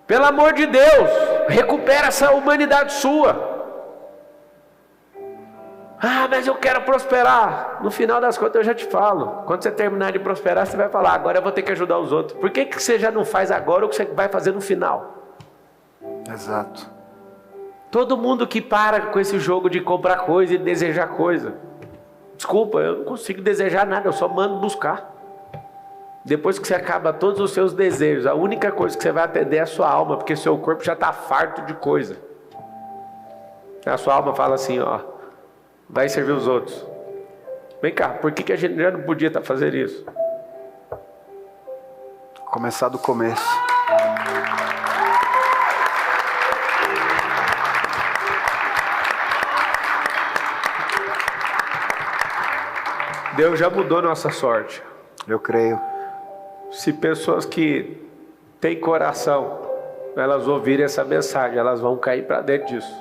Pelo amor de Deus, recupera essa humanidade sua. Ah, mas eu quero prosperar. No final das contas eu já te falo. Quando você terminar de prosperar, você vai falar, agora eu vou ter que ajudar os outros. Por que você já não faz agora o que você vai fazer no final? Exato. Todo mundo que para com esse jogo de comprar coisa e desejar coisa. Desculpa, eu não consigo desejar nada, eu só mando buscar. Depois que você acaba todos os seus desejos, a única coisa que você vai atender é a sua alma, porque seu corpo já está farto de coisa. A sua alma fala assim, ó, vai servir os outros. Vem cá, por que a gente já não podia estar fazendo isso? Começar do começo. Deus já mudou nossa sorte. Eu creio. Se pessoas que têm coração, elas ouvirem essa mensagem, elas vão cair para dentro disso.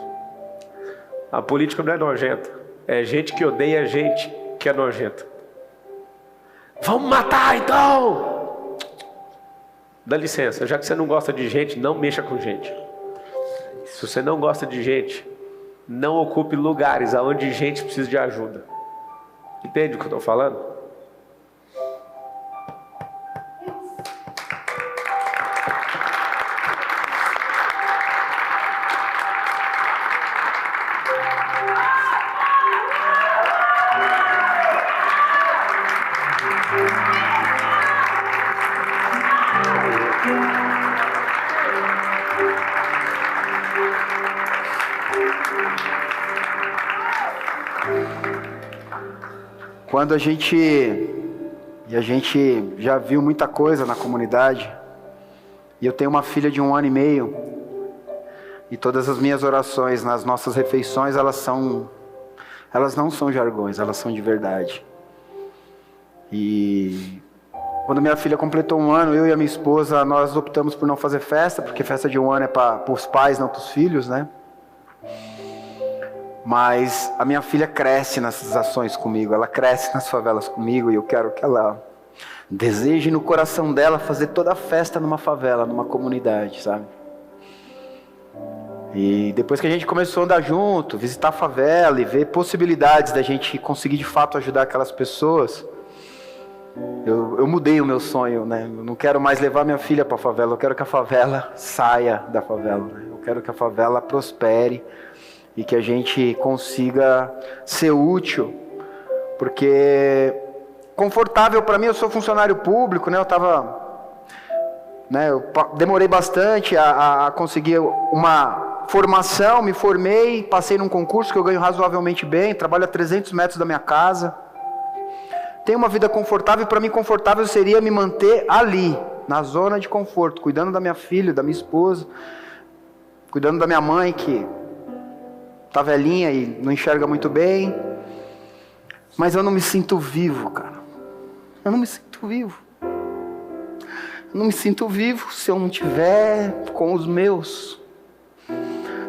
A política não é nojenta. É gente que odeia gente que é nojenta. Vamos matar então! Dá licença, já que você não gosta de gente, não mexa com gente. Se você não gosta de gente, não ocupe lugares onde gente precisa de ajuda. Entende o que eu estou falando? Quando a gente já viu muita coisa na comunidade, e eu tenho uma filha de 1 ano e meio, e todas as minhas orações nas nossas refeições, elas não são jargões, elas são de verdade. E quando minha filha completou 1 ano, eu e a minha esposa, nós optamos por não fazer festa, porque festa de 1 ano é para os pais, não para os filhos, né? Mas a minha filha cresce nessas ações comigo, ela cresce nas favelas comigo, e eu quero que ela deseje no coração dela fazer toda a festa numa favela, numa comunidade, sabe? E depois que a gente começou a andar junto, visitar a favela e ver possibilidades da gente conseguir de fato ajudar aquelas pessoas, eu mudei o meu sonho, né? Eu não quero mais levar minha filha para a favela, eu quero que a favela saia da favela, né? Eu quero que a favela prospere e que a gente consiga ser útil, porque confortável para mim, eu sou funcionário público, né? Eu demorei bastante a conseguir uma formação, me formei, passei num concurso que eu ganho razoavelmente bem, trabalho a 300 metros da minha casa, Tenho uma vida confortável, e para mim confortável seria me manter ali, na zona de conforto, cuidando da minha filha, da minha esposa, cuidando da minha mãe que tá velhinha e não enxerga muito bem. Mas eu não me sinto vivo, cara. Eu não me sinto vivo. Eu não me sinto vivo se eu não tiver com os meus.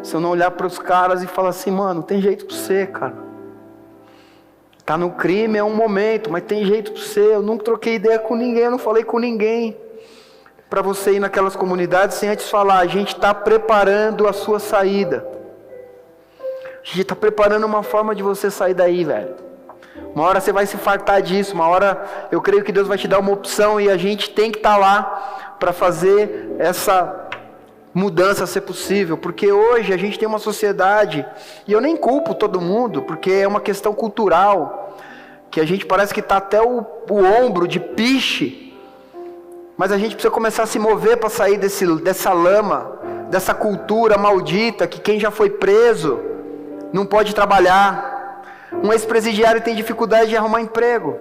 Se eu não olhar para os caras e falar assim, mano, tem jeito para você, cara. Tá no crime, é um momento, mas tem jeito para você. Eu nunca troquei ideia com ninguém, eu não falei com ninguém. Para você ir naquelas comunidades sem antes falar, a gente está preparando a sua saída. A gente está preparando uma forma de você sair daí, velho. Uma hora você vai se fartar disso, uma hora eu creio que Deus vai te dar uma opção e a gente tem que estar lá para fazer essa mudança ser possível, porque hoje a gente tem uma sociedade, e eu nem culpo todo mundo, porque é uma questão cultural, que a gente parece que está até o ombro de piche, mas a gente precisa começar a se mover para sair dessa lama, dessa cultura maldita, que quem já foi preso não pode trabalhar. Um ex-presidiário tem dificuldade de arrumar emprego,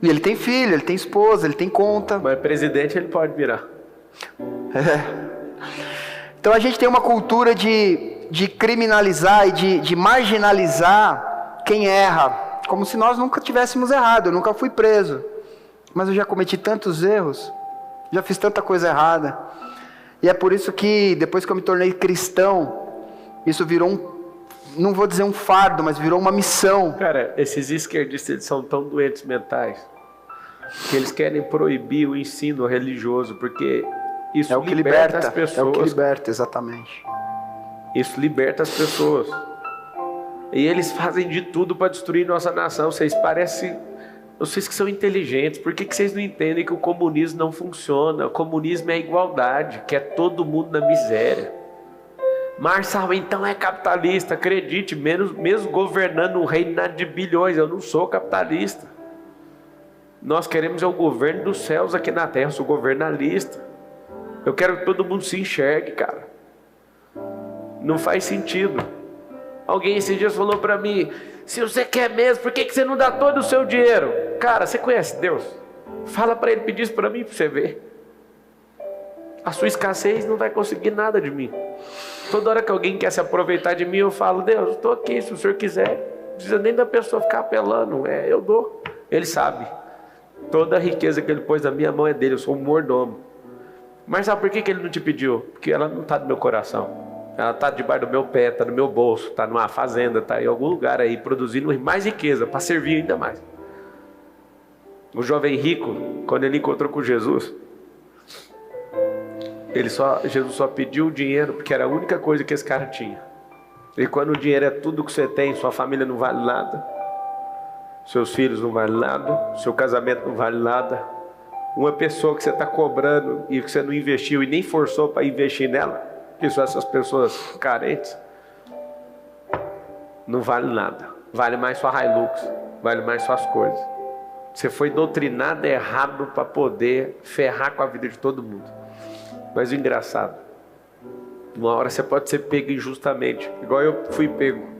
e ele tem filho, ele tem esposa, ele tem conta. Mas presidente ele pode virar. Então a gente tem uma cultura de criminalizar e de marginalizar quem erra, como se nós nunca tivéssemos errado. Eu nunca fui preso, mas eu já cometi tantos erros, já fiz tanta coisa errada, e é por isso que depois que eu me tornei cristão, isso virou não vou dizer um fardo, mas virou uma missão. Cara, esses esquerdistas eles são tão doentes mentais que eles querem proibir o ensino religioso, porque isso é o que liberta as pessoas. É o que liberta, exatamente. Isso liberta as pessoas. E eles fazem de tudo para destruir nossa nação. Vocês parecem... Vocês que são inteligentes, por que vocês não entendem que o comunismo não funciona? O comunismo é a igualdade, que é todo mundo na miséria. Marçal, então é capitalista. Acredite, mesmo governando um reino de bilhões, eu não sou capitalista. Nós queremos o governo dos céus aqui na terra. Eu sou governalista. Eu quero que todo mundo se enxergue, cara. Não faz sentido. Alguém esses dias falou para mim, se você quer mesmo, por que você não dá todo o seu dinheiro? Cara, você conhece Deus? Fala para ele pedir isso para mim, para você ver. A sua escassez não vai conseguir nada de mim. Toda hora que alguém quer se aproveitar de mim, eu falo, Deus, eu estou aqui, se o Senhor quiser. Não precisa nem da pessoa ficar apelando, eu dou. Ele sabe. Toda a riqueza que ele pôs na minha mão é dele, eu sou um mordomo. Mas sabe por que ele não te pediu? Porque ela não está no meu coração. Ela está debaixo do meu pé, está no meu bolso, está numa fazenda, está em algum lugar aí, produzindo mais riqueza, para servir ainda mais. O jovem rico, quando ele encontrou com Jesus, Jesus só pediu o dinheiro, porque era a única coisa que esse cara tinha. E quando o dinheiro é tudo que você tem, sua família não vale nada, seus filhos não valem nada, seu casamento não vale nada, uma pessoa que você está cobrando e que você não investiu e nem forçou para investir nela, que são essas pessoas carentes, não vale nada. Vale mais sua Hilux, vale mais suas coisas. Você foi doutrinado errado para poder ferrar com a vida de todo mundo. Mas o engraçado, uma hora você pode ser pego injustamente, igual eu fui pego.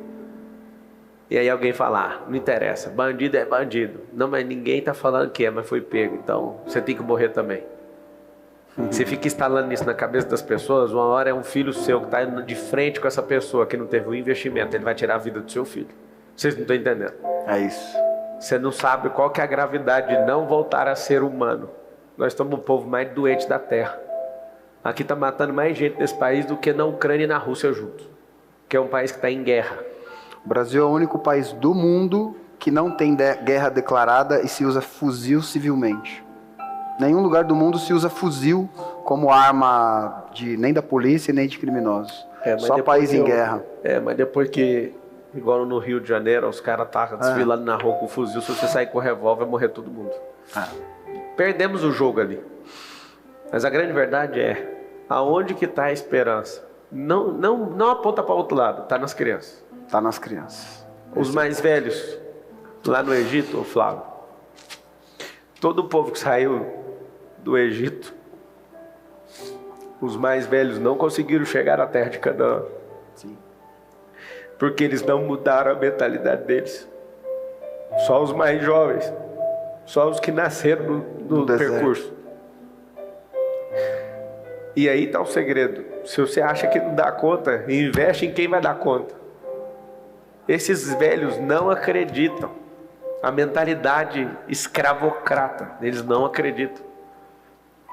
E aí alguém fala, não interessa, bandido é bandido. Não, mas ninguém está falando que é, mas foi pego, então você tem que morrer também. Você fica instalando isso na cabeça das pessoas, uma hora é um filho seu que está de frente com essa pessoa que não teve um investimento, ele vai tirar a vida do seu filho. Vocês não estão entendendo? É isso. Você não sabe qual que é a gravidade de não voltar a ser humano. Nós somos o povo mais doente da terra. Aqui está matando mais gente nesse país do que na Ucrânia e na Rússia juntos, que é um país que está em guerra. O Brasil é o único país do mundo que não tem guerra declarada e se usa fuzil civilmente. Nenhum lugar do mundo se usa fuzil como arma nem da polícia nem de criminosos. Só país em guerra. Mas depois que, igual no Rio de Janeiro, os caras estão desfilando na rua com fuzil, se você sair com revólver, vai morrer todo mundo. Perdemos o jogo ali. Mas a grande verdade é, aonde que está a esperança? Não aponta para o outro lado, está nas crianças. Está nas crianças. Os mais velhos, lá no Egito, Flávio, todo o povo que saiu do Egito, os mais velhos não conseguiram chegar à terra de Canaã. Sim. Porque eles não mudaram a mentalidade deles. Só os mais jovens. Só os que nasceram no percurso. E aí está o segredo. Se você acha que não dá conta, investe em quem vai dar conta. Esses velhos não acreditam. A mentalidade escravocrata, eles não acreditam.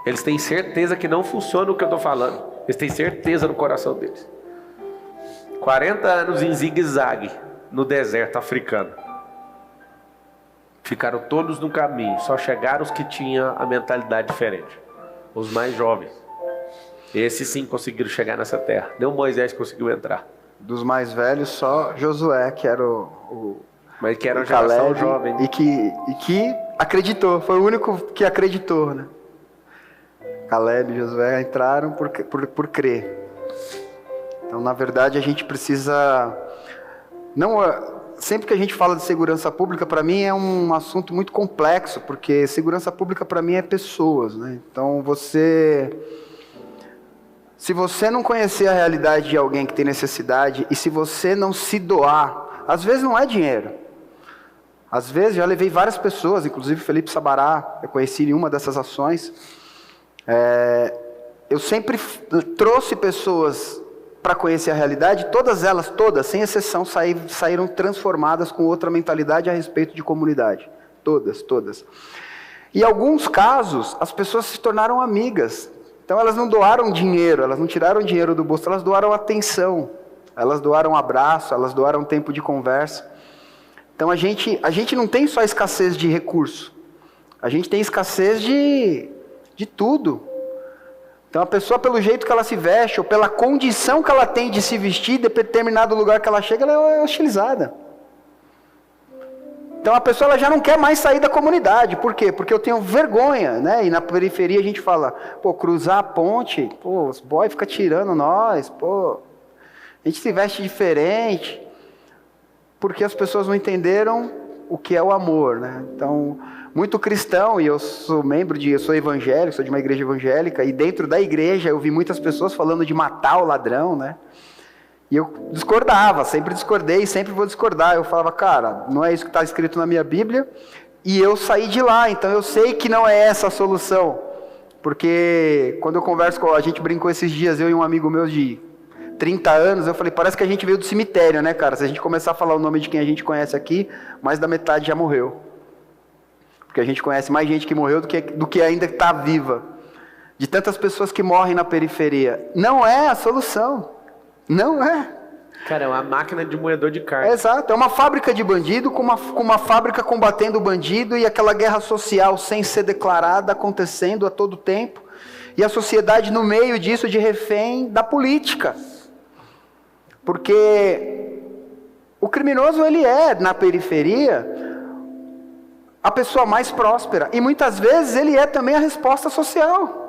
Eles têm certeza que não funciona o que eu estou falando. Eles têm certeza no coração deles. 40 anos em zigue-zague no deserto africano. Ficaram todos no caminho. Só chegaram os que tinham a mentalidade diferente. Os mais jovens. Esses sim conseguiram chegar nessa terra. Nem o Moisés conseguiu entrar. Dos mais velhos, só Josué, que era mas que era uma geração jovem. E que acreditou. Foi o único que acreditou, né? Caleb e Josué entraram por crer. Então, na verdade, a gente precisa... Sempre que a gente fala de segurança pública, para mim é um assunto muito complexo, porque segurança pública para mim é pessoas, né? Então, se você não conhecer a realidade de alguém que tem necessidade, e se você não se doar, às vezes não é dinheiro. Às vezes, já levei várias pessoas, inclusive Felipe Sabará, eu conheci em uma dessas ações. Eu sempre trouxe pessoas para conhecer a realidade, todas elas, sem exceção, saíram transformadas com outra mentalidade a respeito de comunidade. Todas. E em alguns casos, as pessoas se tornaram amigas. Então elas não doaram dinheiro, elas não tiraram dinheiro do bolso, elas doaram atenção, elas doaram abraço, elas doaram tempo de conversa. Então a gente não tem só escassez de recurso, a gente tem escassez de tudo. Então a pessoa, pelo jeito que ela se veste, ou pela condição que ela tem de se vestir, de determinado lugar que ela chega, ela é hostilizada. Então a pessoa ela já não quer mais sair da comunidade. Por quê? Porque eu tenho vergonha, né? E na periferia a gente fala, cruzar a ponte, os boys ficam tirando nós, a gente se veste diferente. Porque as pessoas não entenderam o que é o amor, né? Então, muito cristão, e eu sou evangélico, sou de uma igreja evangélica, e dentro da igreja eu vi muitas pessoas falando de matar o ladrão, né? E eu discordava, sempre discordei, sempre vou discordar. Eu falava, cara, não é isso que está escrito na minha Bíblia, e eu saí de lá, então eu sei que não é essa a solução. Porque quando eu converso a gente brincou esses dias, eu e um amigo meu de 30 anos, eu falei, parece que a gente veio do cemitério, né, cara? Se a gente começar a falar o nome de quem a gente conhece aqui, mais da metade já morreu. Porque a gente conhece mais gente que morreu do que ainda está viva. De tantas pessoas que morrem na periferia. Não é a solução. Não é. Cara, é uma máquina de moedor de carne. Exato. É uma fábrica de bandido com uma fábrica combatendo o bandido e aquela guerra social sem ser declarada acontecendo a todo tempo. E a sociedade no meio disso de refém da política. Porque o criminoso, ele é, na periferia, a pessoa mais próspera. E muitas vezes ele é também a resposta social.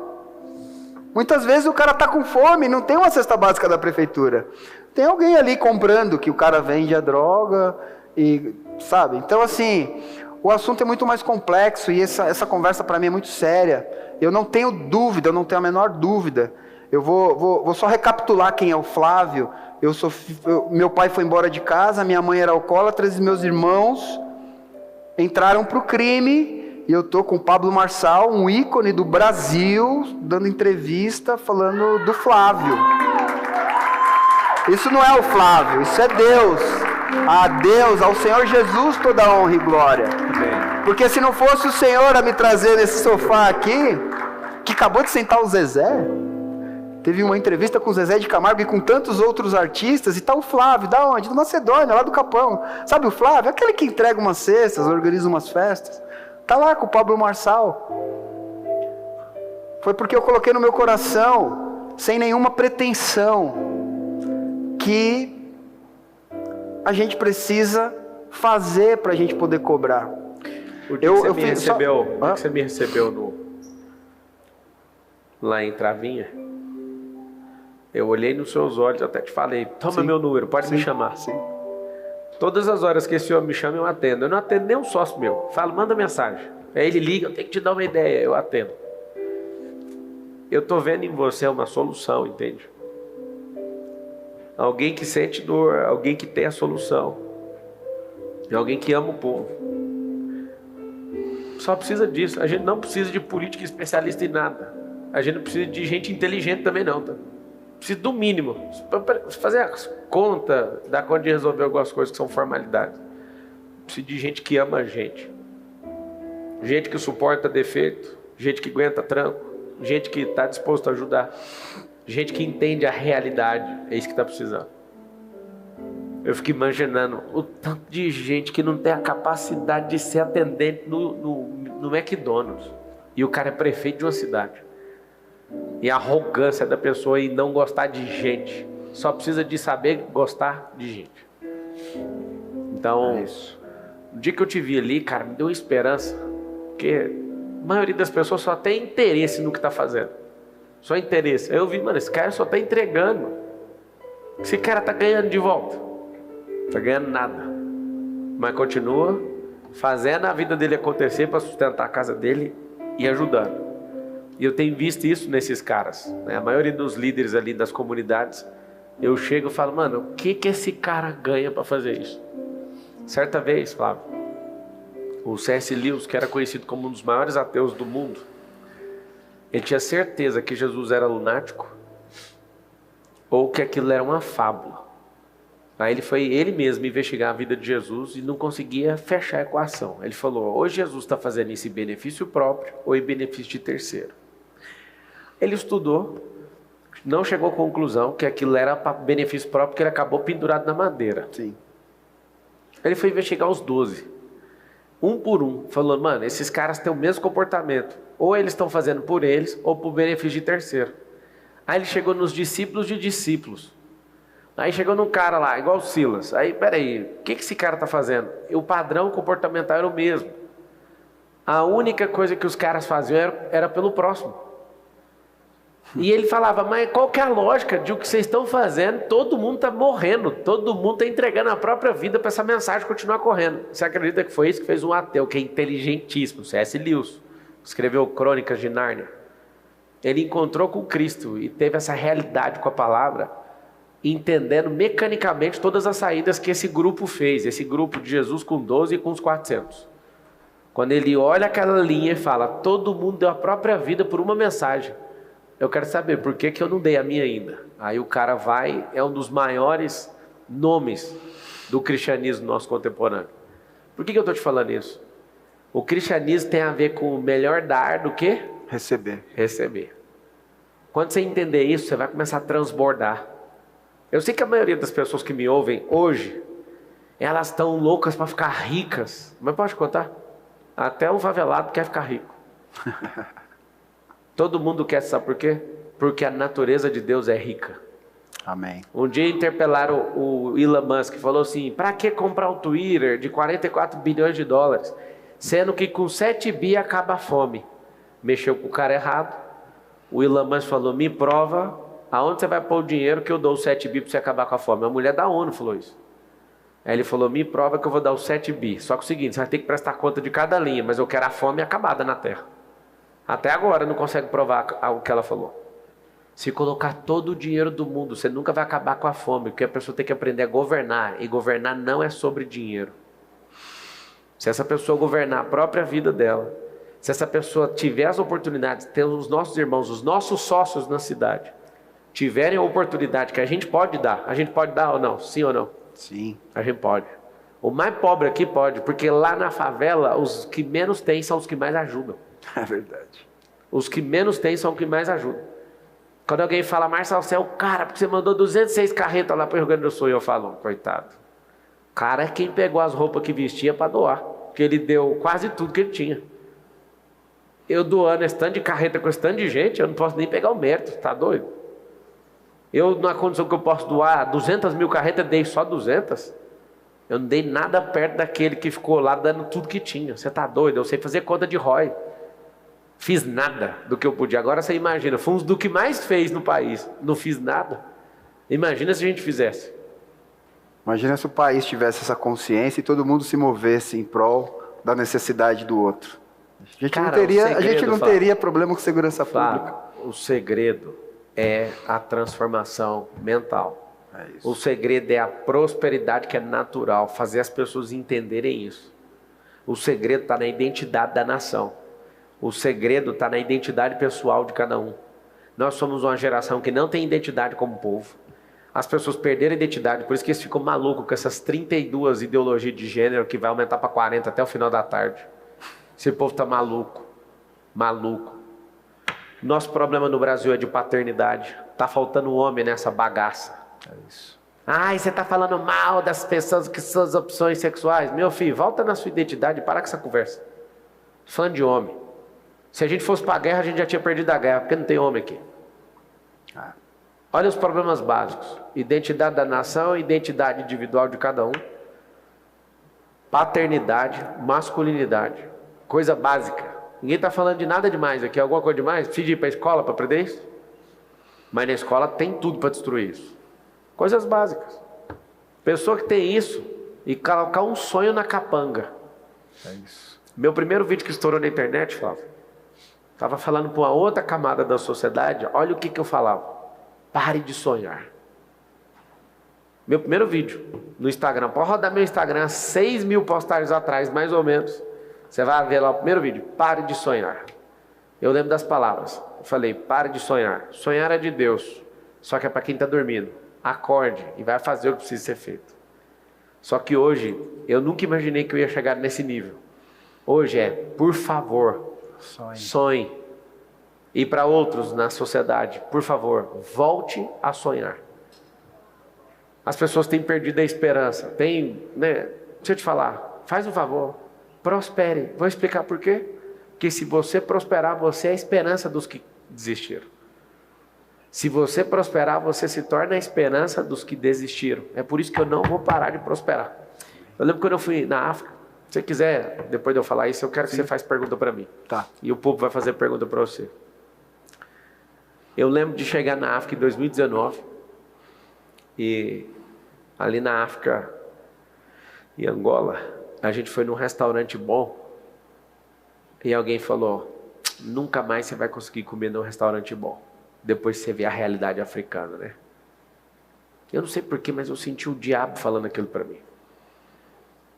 Muitas vezes o cara está com fome, não tem uma cesta básica da prefeitura. Tem alguém ali comprando, que o cara vende a droga, e sabe? Então, assim, o assunto é muito mais complexo e essa conversa para mim é muito séria. Eu não tenho dúvida, eu não tenho a menor dúvida. Eu vou só recapitular quem é o Flávio. Meu pai foi embora de casa, minha mãe era alcoólatra, e meus irmãos entraram para o crime, e eu estou com o Pablo Marçal, um ícone do Brasil, dando entrevista, falando do Flávio. Isso não é o Flávio, isso é Deus. A Deus, ao Senhor Jesus, toda honra e glória. Porque se não fosse o Senhor a me trazer nesse sofá aqui, que acabou de sentar o Zezé, teve uma entrevista com o Zezé de Camargo e com tantos outros artistas, e tá o Flávio, da onde? Do Macedônia, lá do Capão. Sabe o Flávio? Aquele que entrega umas cestas, organiza umas festas. Tá lá com o Pablo Marçal. Foi porque eu coloquei no meu coração, sem nenhuma pretensão, que a gente precisa fazer para a gente poder cobrar. O dia que você me recebeu lá em Travinha, eu olhei nos seus olhos, até te falei, toma meu número, pode me chamar. Sim. Todas as horas que esse homem me chama, eu atendo. Eu não atendo nem um sócio meu. Falo, manda mensagem. Aí ele liga, eu tenho que te dar uma ideia, eu atendo. Eu estou vendo em você uma solução, entende? Alguém que sente dor, alguém que tem a solução. E alguém que ama o povo. Só precisa disso. A gente não precisa de política especialista em nada. A gente não precisa de gente inteligente também não, tá? Precisa do mínimo. Fazer as contas, dar conta de resolver algumas coisas que são formalidades. Precisa de gente que ama a gente. Gente que suporta defeito. Gente que aguenta tranco. Gente que está disposto a ajudar. Gente que entende a realidade. É isso que está precisando. Eu fico imaginando o tanto de gente que não tem a capacidade de ser atendente no McDonald's. E o cara é prefeito de uma cidade. E a arrogância da pessoa em não gostar de gente. Só precisa de saber gostar de gente. Então, no dia que eu te vi ali, cara, me deu esperança. Porque a maioria das pessoas só tem interesse no que está fazendo. Só interesse. Aí eu vi, mano, esse cara só está entregando. Esse cara está ganhando de volta. Não está ganhando nada. Mas continua fazendo a vida dele acontecer para sustentar a casa dele e ajudando. E eu tenho visto isso nesses caras, né? A maioria dos líderes ali das comunidades, eu chego e falo, mano, o que esse cara ganha para fazer isso? Certa vez, Flávio, o C.S. Lewis, que era conhecido como um dos maiores ateus do mundo, ele tinha certeza que Jesus era lunático ou que aquilo era uma fábula. Aí ele foi ele mesmo investigar a vida de Jesus e não conseguia fechar a equação. Ele falou, ou Jesus está fazendo isso em benefício próprio ou em benefício de terceiro. Ele estudou, não chegou à conclusão que aquilo era para benefício próprio, porque ele acabou pendurado na madeira. Sim. Ele foi investigar os 12, um por um, falou, mano, esses caras têm o mesmo comportamento. Ou eles estão fazendo por eles, ou por benefício de terceiro. Aí ele chegou nos discípulos de discípulos. Aí chegou num cara lá, igual o Silas. Aí, peraí, o que esse cara está fazendo? E o padrão comportamental era o mesmo. A única coisa que os caras faziam era pelo próximo. E ele falava, mas qual que é a lógica de o que vocês estão fazendo? Todo mundo está morrendo, todo mundo está entregando a própria vida para essa mensagem continuar correndo. Você acredita que foi isso que fez um ateu, que é inteligentíssimo, C.S. Lewis, escreveu Crônicas de Nárnia. Ele encontrou com Cristo e teve essa realidade com a palavra, entendendo mecanicamente todas as saídas que esse grupo fez, esse grupo de Jesus com 12 e com os 400. Quando ele olha aquela linha e fala, todo mundo deu a própria vida por uma mensagem. Eu quero saber por que eu não dei a minha ainda. Aí o cara vai, é um dos maiores nomes do cristianismo nosso contemporâneo. Por que eu estou te falando isso? O cristianismo tem a ver com o melhor dar do que? Receber. Receber. Quando você entender isso, você vai começar a transbordar. Eu sei que a maioria das pessoas que me ouvem hoje, elas estão loucas para ficar ricas. Mas pode contar? Até o favelado quer ficar rico. Todo mundo quer, sabe por quê? Porque a natureza de Deus é rica. Amém. Um dia interpelaram o Elon Musk, falou assim, para que comprar um Twitter de 44 bilhões de dólares, sendo que com 7 bi acaba a fome? Mexeu com o cara errado. O Elon Musk falou, me prova aonde você vai pôr o dinheiro que eu dou os 7 bi para você acabar com a fome. A mulher da ONU falou isso. Aí ele falou, me prova que eu vou dar os 7 bi. Só que é o seguinte, você vai ter que prestar conta de cada linha, mas eu quero a fome acabada na terra. Até agora não consegue provar o que ela falou. Se colocar todo o dinheiro do mundo, você nunca vai acabar com a fome, porque a pessoa tem que aprender a governar, e governar não é sobre dinheiro. Se essa pessoa governar a própria vida dela, se essa pessoa tiver as oportunidades, ter os nossos irmãos, os nossos sócios na cidade, tiverem a oportunidade que a gente pode dar ou não? Sim ou não? Sim. A gente pode. O mais pobre aqui pode, porque lá na favela, os que menos têm são os que mais ajudam. É verdade. Os que menos têm são os que mais ajudam. Quando alguém fala, Marcelo, você é o cara, porque você mandou 206 carretas lá para o Rio Grande do Sul, e eu falo, coitado. O cara é quem pegou as roupas que vestia para doar, porque ele deu quase tudo que ele tinha. Eu doando esse tanto de carreta com esse tanto de gente, eu não posso nem pegar o mérito, tá doido? Eu, na condição que eu posso doar 200 mil carretas, dei só 200. Eu não dei nada perto daquele que ficou lá dando tudo que tinha. Você tá doido? Eu sei fazer conta de ROI. Fiz nada do que eu podia. Agora você imagina, fomos do que mais fez no país. Não fiz nada. Imagina se a gente fizesse. Imagina se o país tivesse essa consciência e todo mundo se movesse em prol da necessidade do outro. A gente não teria problema com segurança pública. O segredo é a transformação mental. É isso. O segredo é a prosperidade que é natural. Fazer as pessoas entenderem isso. O segredo está na identidade da nação. O segredo está na identidade pessoal de cada um. Nós somos uma geração que não tem identidade como povo. As pessoas perderam a identidade, por isso que eles ficam malucos com essas 32 ideologias de gênero que vai aumentar para 40 até o final da tarde. Esse povo está maluco. Maluco. Nosso problema no Brasil é de paternidade. Está faltando homem nessa bagaça. É isso. Ai, você está falando mal das pessoas que são as opções sexuais. Meu filho, volta na sua identidade e para com essa conversa. Tô falando de homem. Se a gente fosse para a guerra, a gente já tinha perdido a guerra, porque não tem homem aqui. Olha os problemas básicos. Identidade da nação, identidade individual de cada um. Paternidade, masculinidade. Coisa básica. Ninguém está falando de nada demais aqui. Alguma coisa demais? Precisa ir para a escola para aprender isso? Mas na escola tem tudo para destruir isso. Coisas básicas. Pessoa que tem isso e colocar um sonho na capanga. É isso. Meu primeiro vídeo que estourou na internet, Flávio, estava falando para uma outra camada da sociedade. Olha o que eu falava. Pare de sonhar. Meu primeiro vídeo no Instagram. Pode rodar meu Instagram 6 mil postagens atrás, mais ou menos. Você vai ver lá o primeiro vídeo. Pare de sonhar. Eu lembro das palavras. Eu falei, pare de sonhar. Sonhar é de Deus. Só que é para quem está dormindo. Acorde e vai fazer o que precisa ser feito. Só que hoje, eu nunca imaginei que eu ia chegar nesse nível. Hoje é, por favor, sonhe. E para outros na sociedade, por favor, volte a sonhar. As pessoas têm perdido a esperança. Deixa eu te falar, faz um favor, prospere. Vou explicar por quê. Porque se você prosperar, você é a esperança dos que desistiram. Se você prosperar, você se torna a esperança dos que desistiram. É por isso que eu não vou parar de prosperar. Eu lembro quando eu fui na África. Se você quiser, depois de eu falar isso, eu quero que você faça pergunta para mim. Tá. E o povo vai fazer pergunta para você. Eu lembro de chegar na África em 2019. E ali na África, em Angola, a gente foi num restaurante bom. E alguém falou, nunca mais você vai conseguir comer num restaurante bom. Depois você vê a realidade africana, né? Eu não sei porquê, mas eu senti o diabo falando aquilo para mim.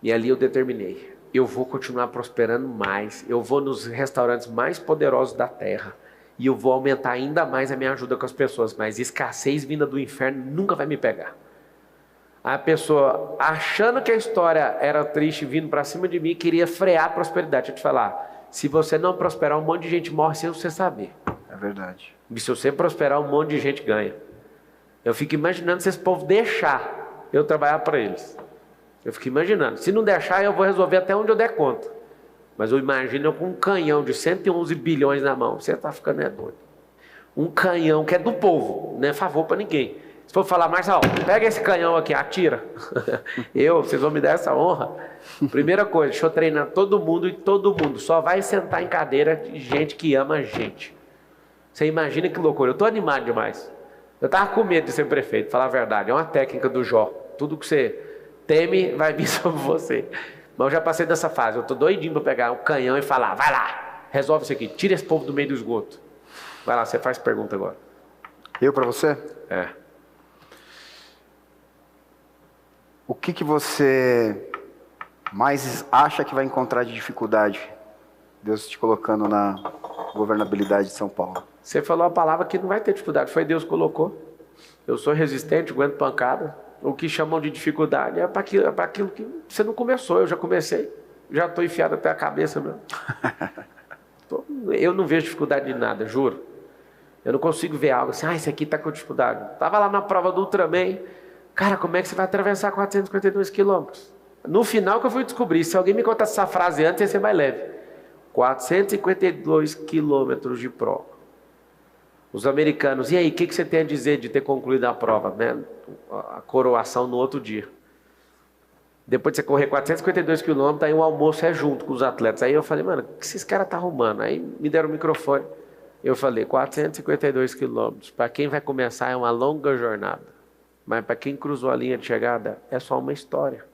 E ali eu determinei, eu vou continuar prosperando mais, eu vou nos restaurantes mais poderosos da terra, e eu vou aumentar ainda mais a minha ajuda com as pessoas, mas escassez vinda do inferno nunca vai me pegar. A pessoa, achando que a história era triste, vindo para cima de mim, queria frear a prosperidade. Deixa eu te falar, se você não prosperar, um monte de gente morre sem você saber. É verdade. E se você prosperar, um monte de gente ganha. Eu fico imaginando se esse povo deixar eu trabalhar para eles. Eu fico imaginando. Se não deixar, eu vou resolver até onde eu der conta. Mas eu imagino eu com um canhão de 111 bilhões na mão. Você está ficando doido. Um canhão que é do povo. Não é favor para ninguém. Se for falar, Marcelo, pega esse canhão aqui, atira. Vocês vão me dar essa honra. Primeira coisa, deixa eu treinar todo mundo. E todo mundo só vai sentar em cadeira de gente que ama gente. Você imagina que loucura. Eu estou animado demais. Eu estava com medo de ser prefeito, falar a verdade. É uma técnica do Jó. Tudo que você teme vai vir sobre você. Mas eu já passei dessa fase. Eu estou doidinho para pegar um canhão e falar, vai lá, resolve isso aqui. Tira esse povo do meio do esgoto. Vai lá, você faz pergunta agora. Eu para você? É. O que você mais acha que vai encontrar de dificuldade? Deus te colocando na governabilidade de São Paulo. Você falou a palavra que não vai ter dificuldade. Foi Deus que colocou. Eu sou resistente, aguento pancada. O que chamam de dificuldade é para aquilo que você não começou. Eu já comecei. Já estou enfiado até a cabeça mesmo. Eu não vejo dificuldade de nada, juro. Eu não consigo ver algo assim, esse aqui está com dificuldade. Estava lá na prova do Ultraman. Cara, como é que você vai atravessar 452 quilômetros? No final que eu fui descobrir, se alguém me contasse essa frase antes, ia ser mais leve. 452 quilômetros de prova. Os americanos, e aí, o que você tem a dizer de ter concluído a prova, né? A coroação no outro dia. Depois de você correr 452 quilômetros, aí o almoço é junto com os atletas. Aí eu falei, mano, o que esses caras estão arrumando? Aí me deram o microfone. Eu falei, 452 quilômetros. Para quem vai começar é uma longa jornada. Mas para quem cruzou a linha de chegada, é só uma história.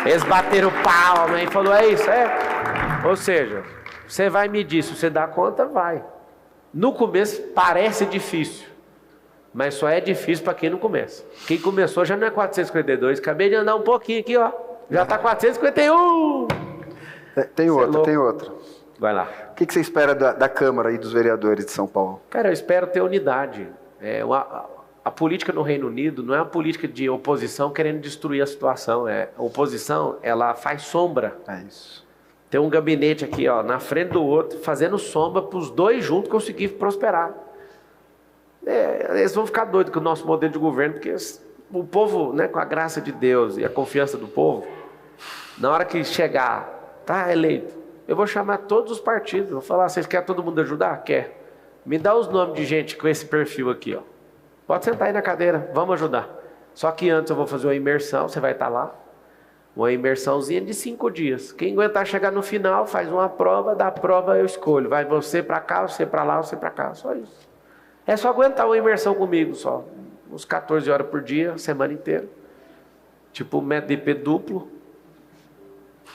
Eles bateram palma e falou, é isso, é? Ou seja, você vai medir, se você dá conta, vai. No começo parece difícil, Mas só é difícil para quem não começa. Quem começou já não é 452. Acabei de andar um pouquinho aqui, ó. Já está 451. Tem outra, tem outra. Vai lá. O que você espera da Câmara e dos vereadores de São Paulo? Cara, eu espero ter unidade. A política no Reino Unido não é uma política de oposição querendo destruir a situação. A oposição, ela faz sombra. É isso. Tem um gabinete aqui, ó, na frente do outro, fazendo sombra para os dois juntos conseguir prosperar. Eles vão ficar doidos com o nosso modelo de governo, porque o povo, né, com a graça de Deus e a confiança do povo, na hora que chegar, tá eleito, eu vou chamar todos os partidos, vou falar, vocês querem todo mundo ajudar? Quer. Me dá os nomes de gente com esse perfil aqui, ó. Pode sentar aí na cadeira, vamos ajudar. Só que antes eu vou fazer uma imersão, você vai estar lá. Uma imersãozinha de 5 dias. Quem aguentar chegar no final, faz uma prova, da prova eu escolho. Vai você para cá, você para lá, você para cá, só isso. É só aguentar uma imersão comigo só. Uns 14 horas por dia, semana inteira. Tipo um método IP duplo.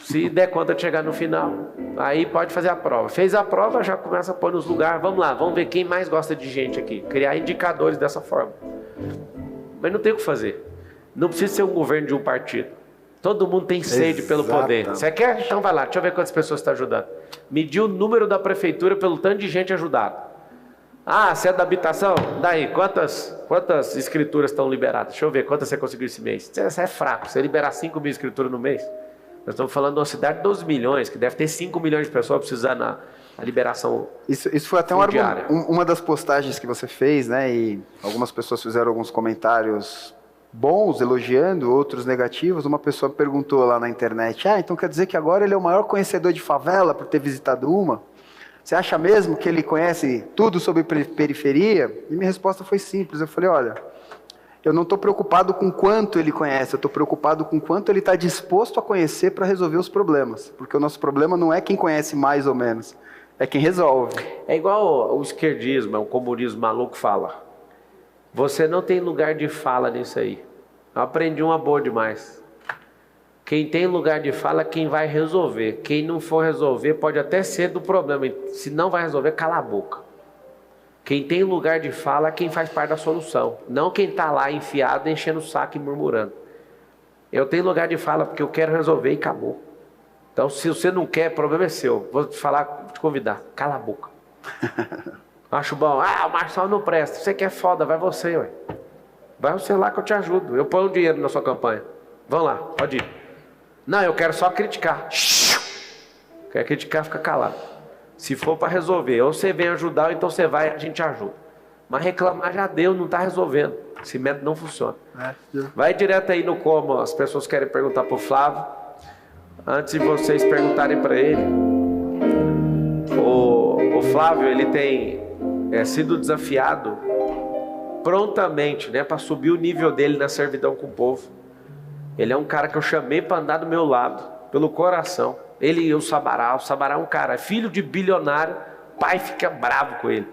Se der conta de chegar no final, aí pode fazer a prova. Fez a prova, já começa a pôr nos lugares. Vamos lá, vamos ver quem mais gosta de gente aqui. Criar indicadores dessa forma. Mas não tem o que fazer. Não precisa ser um governo de um partido. Todo mundo tem sede pelo poder. Você quer? Então vai lá, deixa eu ver quantas pessoas está ajudando. Medir o número da prefeitura pelo tanto de gente ajudada. Ah, você é da habitação? Daí, quantas escrituras estão liberadas? Deixa eu ver quantas você conseguiu esse mês. Você é fraco, você liberar 5 mil escrituras no mês. Nós estamos falando de uma cidade de 12 milhões, que deve ter 5 milhões de pessoas precisando na liberação. Isso foi até uma das postagens que você fez, né? E algumas pessoas fizeram alguns comentários bons, elogiando, outros negativos. Uma pessoa perguntou lá na internet, então quer dizer que agora ele é o maior conhecedor de favela por ter visitado uma? Você acha mesmo que ele conhece tudo sobre periferia? E minha resposta foi simples, eu falei, olha, eu não estou preocupado com quanto ele conhece, eu estou preocupado com quanto ele está disposto a conhecer para resolver os problemas, porque o nosso problema não é quem conhece mais ou menos, é quem resolve. É igual o esquerdismo, o comunismo maluco fala. Você não tem lugar de fala nisso aí. Eu aprendi uma boa demais. Quem tem lugar de fala é quem vai resolver. Quem não for resolver pode até ser do problema. Se não vai resolver, cala a boca. Quem tem lugar de fala é quem faz parte da solução. Não quem está lá enfiado, enchendo o saco e murmurando. Eu tenho lugar de fala porque eu quero resolver e acabou. Então, se você não quer, o problema é seu. Vou te falar, te convidar. Cala a boca. Acho bom. O Marçal não presta. Você que é foda, vai você, ué. Vai você lá que eu te ajudo. Eu ponho dinheiro na sua campanha. Vamos lá, pode ir. Não, eu quero só criticar. Quer criticar, fica calado. Se for para resolver, ou você vem ajudar, ou então você vai e a gente ajuda. Mas reclamar já deu, não está resolvendo. Esse método não funciona. Vai direto aí no como as pessoas querem perguntar para o Flávio. Antes de vocês perguntarem para ele. O Flávio, ele tem sido desafiado prontamente, né, para subir o nível dele na servidão com o povo. Ele é um cara que eu chamei para andar do meu lado, pelo coração. Ele e o Sabará é um cara, filho de bilionário, pai fica bravo com ele.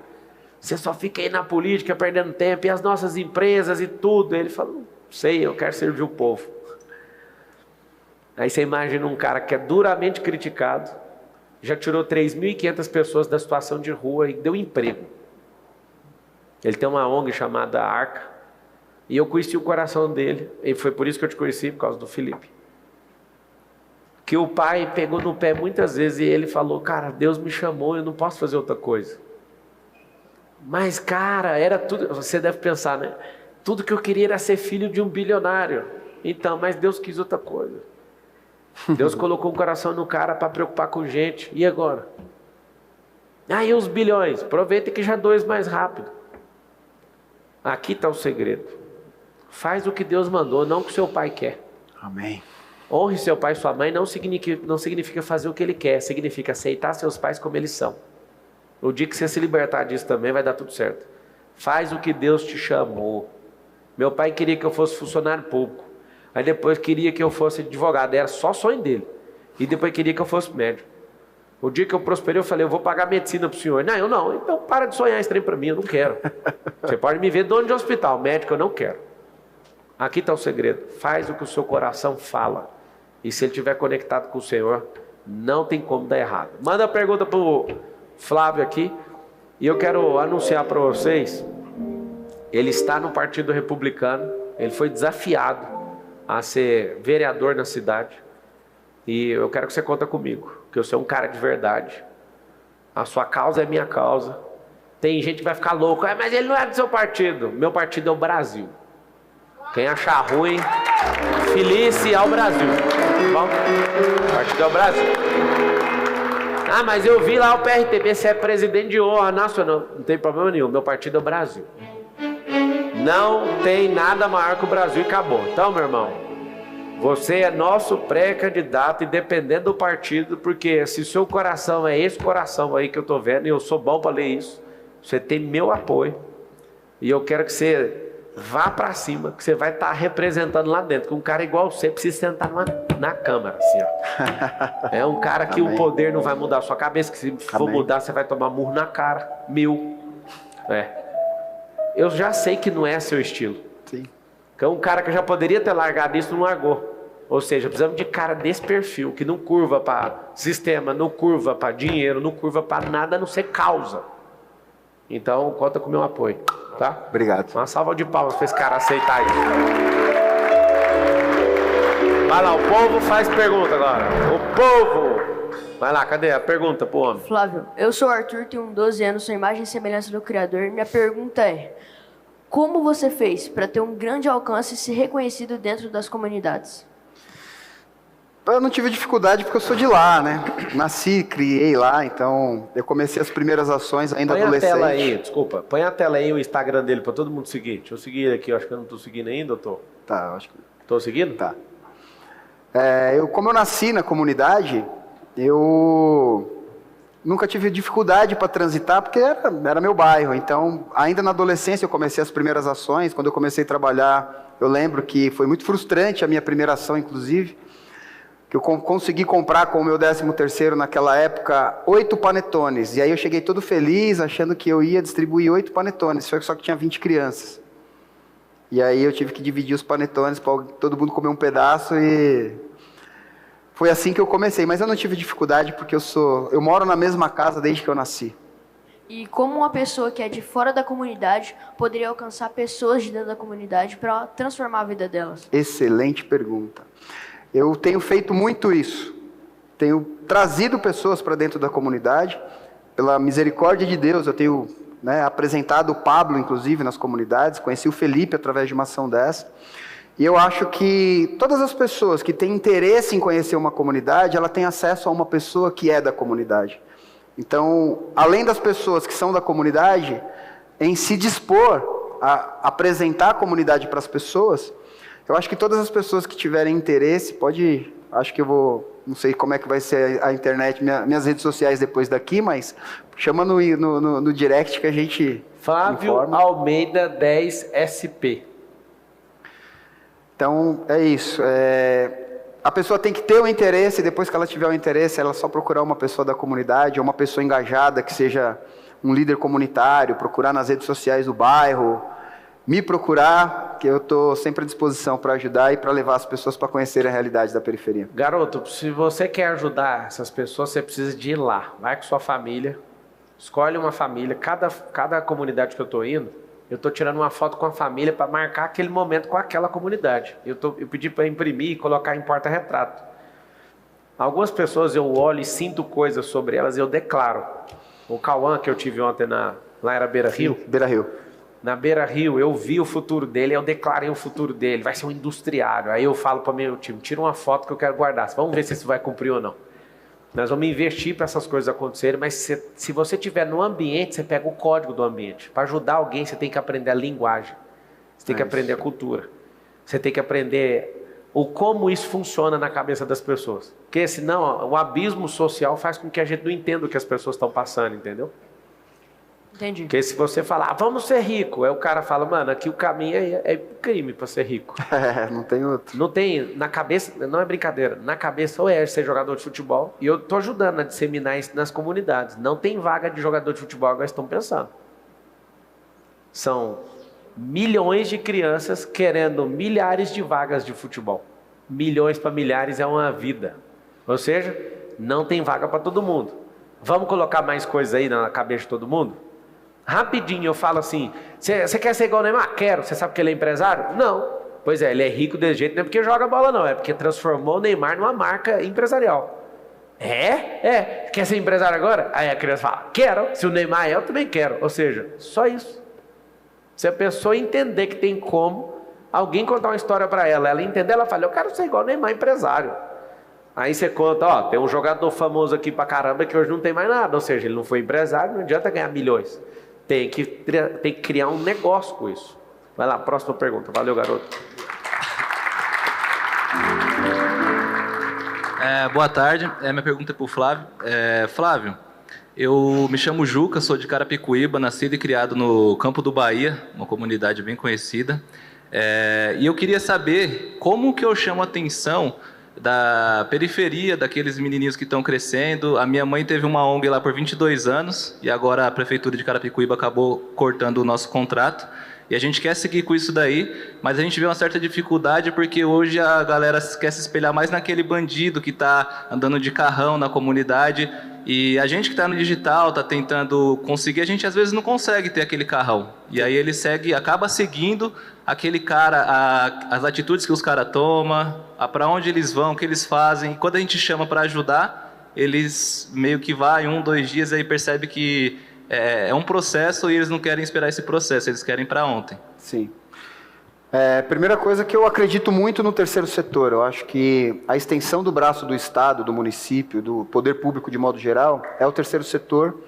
Você só fica aí na política perdendo tempo, e as nossas empresas e tudo. Ele falou, não sei, eu quero servir o povo. Aí você imagina um cara que é duramente criticado, já tirou 3.500 pessoas da situação de rua e deu emprego. Ele tem uma ONG chamada Arca, e eu conheci o coração dele, e foi por isso que eu te conheci, por causa do Felipe. Que o pai pegou no pé muitas vezes e ele falou, cara, Deus me chamou, eu não posso fazer outra coisa. Mas, cara, era tudo, você deve pensar, né? Tudo que eu queria era ser filho de um bilionário. Então, mas Deus quis outra coisa. Deus colocou um coração no cara para preocupar com gente. E agora? E os bilhões? Aproveita que já 2 mais rápido. Aqui está o segredo. Faz o que Deus mandou, não o que seu pai quer. Amém. Honre seu pai e sua mãe não significa fazer o que ele quer, significa aceitar seus pais como eles são. O dia que você se libertar disso também vai dar tudo certo. Faz o que Deus te chamou. Meu pai queria que eu fosse funcionário público. Aí depois queria que eu fosse advogado. Era só sonho dele. E depois queria que eu fosse médico. O dia que eu prosperei, eu falei, eu vou pagar medicina pro senhor. Não, eu não. Então para de sonhar esse trem para mim, eu não quero. Você pode me ver dono de hospital, médico eu não quero. Aqui está o segredo. Faz o que o seu coração fala. E se ele estiver conectado com o Senhor, não tem como dar errado. Manda a pergunta para o Flávio aqui. E eu quero anunciar para vocês Ele está no Partido Republicano. Ele foi desafiado a ser vereador na cidade. E eu quero que você conta comigo, que eu sou um cara de verdade. A sua causa é minha causa. Tem gente que vai ficar louco, mas ele não é do seu partido. Meu partido é o Brasil. Quem achar ruim, felice ao Brasil. Bom, o partido é o Brasil. Ah, mas eu vi lá o PRTB, você é presidente de honra nacional. Não tem problema nenhum, meu partido é o Brasil. Não tem nada maior que o Brasil e acabou. Então, meu irmão, você é nosso pré-candidato, independente do partido, porque se o seu coração é esse coração aí que eu tô vendo, e eu sou bom para ler isso, você tem meu apoio. E eu quero que você vá para cima, que você vai estar representando lá dentro, que um cara igual você precisa sentar na Câmara, assim, ó. É um cara que o poder não vai mudar a sua cabeça, que se for mudar, você vai tomar murro na cara. 1000. Eu já sei que não é seu estilo. Sim. Que é um cara que já poderia ter largado isso, não largou. Ou seja, precisamos de cara desse perfil, que não curva para sistema, não curva para dinheiro, não curva para nada, a não ser causa. Então, conta com o meu apoio, tá? Obrigado. Uma salva de palmas para esse cara aceitar isso. Vai lá, o povo faz pergunta agora. O povo! Vai lá, cadê a pergunta pro homem? Flávio, eu sou o Arthur, tenho 12 anos, sou imagem e semelhança do Criador. Minha pergunta é: como você fez para ter um grande alcance e ser reconhecido dentro das comunidades? Eu não tive dificuldade porque eu sou de lá, né? Nasci, criei lá, então eu comecei as primeiras ações ainda adolescente. Põe a tela aí, desculpa. Põe a tela aí o Instagram dele para todo mundo seguir. Deixa eu seguir ele aqui, eu acho que eu não tô seguindo ainda, tô? Tá, acho que... Tô seguindo? Tá. Como eu nasci na comunidade, eu nunca tive dificuldade para transitar, porque era meu bairro. Então, ainda na adolescência eu comecei as primeiras ações. Quando eu comecei a trabalhar, eu lembro que foi muito frustrante a minha primeira ação, inclusive, que eu consegui comprar com o meu 13º naquela época 8 panetones. E aí eu cheguei todo feliz, achando que eu ia distribuir 8 panetones, só que tinha 20 crianças. E aí eu tive que dividir os panetones para todo mundo comer um pedaço e... Foi assim que eu comecei, mas eu não tive dificuldade porque eu moro na mesma casa desde que eu nasci. E como uma pessoa que é de fora da comunidade poderia alcançar pessoas de dentro da comunidade para transformar a vida delas? Excelente pergunta. Eu tenho feito muito isso. Tenho trazido pessoas para dentro da comunidade. Pela misericórdia de Deus, eu tenho apresentado o Pablo, inclusive, nas comunidades. Conheci o Felipe através de uma ação dessa. E eu acho que todas as pessoas que têm interesse em conhecer uma comunidade, ela tem acesso a uma pessoa que é da comunidade. Então, além das pessoas que são da comunidade, em se dispor a apresentar a comunidade para as pessoas, eu acho que todas as pessoas que tiverem interesse, acho que eu vou, não sei como é que vai ser a internet, minhas redes sociais depois daqui, mas chama no direct que a gente Flávio informa. Almeida 10 SP. Então, é isso. A pessoa tem que ter o interesse, depois que ela tiver o interesse, ela só procurar uma pessoa da comunidade, ou uma pessoa engajada, que seja um líder comunitário, procurar nas redes sociais do bairro, me procurar, que eu estou sempre à disposição para ajudar e para levar as pessoas para conhecerem a realidade da periferia. Garoto, se você quer ajudar essas pessoas, você precisa de ir lá. Vai com sua família, escolhe uma família. Cada comunidade que eu estou indo, eu estou tirando uma foto com a família para marcar aquele momento com aquela comunidade. Eu pedi para imprimir e colocar em porta-retrato. Algumas pessoas eu olho e sinto coisas sobre elas e eu declaro. O Cauã que eu tive ontem lá era Beira Rio. Beira Rio. Na Beira Rio, eu vi o futuro dele, eu declarei o futuro dele, vai ser um industriário. Aí eu falo para o meu time, tira uma foto que eu quero guardar, vamos ver se isso vai cumprir ou não. Nós vamos investir para essas coisas acontecerem, mas se você estiver no ambiente, você pega o código do ambiente. Para ajudar alguém, você tem que aprender a linguagem, você tem que aprender a cultura, você tem que aprender como isso funciona na cabeça das pessoas. Porque senão o abismo social faz com que a gente não entenda o que as pessoas estão passando, entendeu? Entendi. Porque se você falar, vamos ser rico, aí o cara fala, mano, aqui o caminho é crime para ser rico. Não tem outro. Não tem, na cabeça, não é brincadeira, na cabeça ou é ser jogador de futebol, e eu tô ajudando a disseminar isso nas comunidades. Não tem vaga de jogador de futebol, agora estão pensando. São milhões de crianças querendo milhares de vagas de futebol. Milhões para milhares é uma vida. Ou seja, não tem vaga para todo mundo. Vamos colocar mais coisas aí na cabeça de todo mundo? Rapidinho eu falo assim, você quer ser igual o Neymar? Quero. Você sabe que ele é empresário? Não. Pois é, ele é rico desse jeito, não é porque joga bola não, é porque transformou o Neymar numa marca empresarial. Quer ser empresário agora? Aí a criança fala, quero. Se o Neymar é, eu também quero. Ou seja, só isso. Se a pessoa entender que tem como alguém contar uma história para ela entender, ela fala, eu quero ser igual o Neymar, empresário. Aí você conta, ó, tem um jogador famoso aqui pra caramba que hoje não tem mais nada. Ou seja, ele não foi empresário, não adianta ganhar milhões. Tem que criar um negócio com isso. Vai lá, próxima pergunta. Valeu, garoto. Boa tarde, minha pergunta é para o Flávio. Flávio, eu me chamo Juca, sou de Carapicuíba, nascido e criado no Campo do Bahia, uma comunidade bem conhecida. E eu queria saber como que eu chamo a atenção da periferia, daqueles menininhos que estão crescendo. A minha mãe teve uma ONG lá por 22 anos e agora a Prefeitura de Carapicuíba acabou cortando o nosso contrato. E a gente quer seguir com isso daí, mas a gente vê uma certa dificuldade porque hoje a galera quer se espelhar mais naquele bandido que está andando de carrão na comunidade. E a gente que está no digital, está tentando conseguir, a gente às vezes não consegue ter aquele carrão. E aí ele acaba seguindo aquele cara, as atitudes que os caras tomam, para onde eles vão, o que eles fazem. E quando a gente chama para ajudar, eles meio que vai 1, 2 dias e aí percebe que é um processo e eles não querem esperar esse processo, eles querem para ontem. Sim. Primeira coisa que eu acredito muito no terceiro setor. Eu acho que a extensão do braço do Estado, do município, do poder público de modo geral, é o terceiro setor,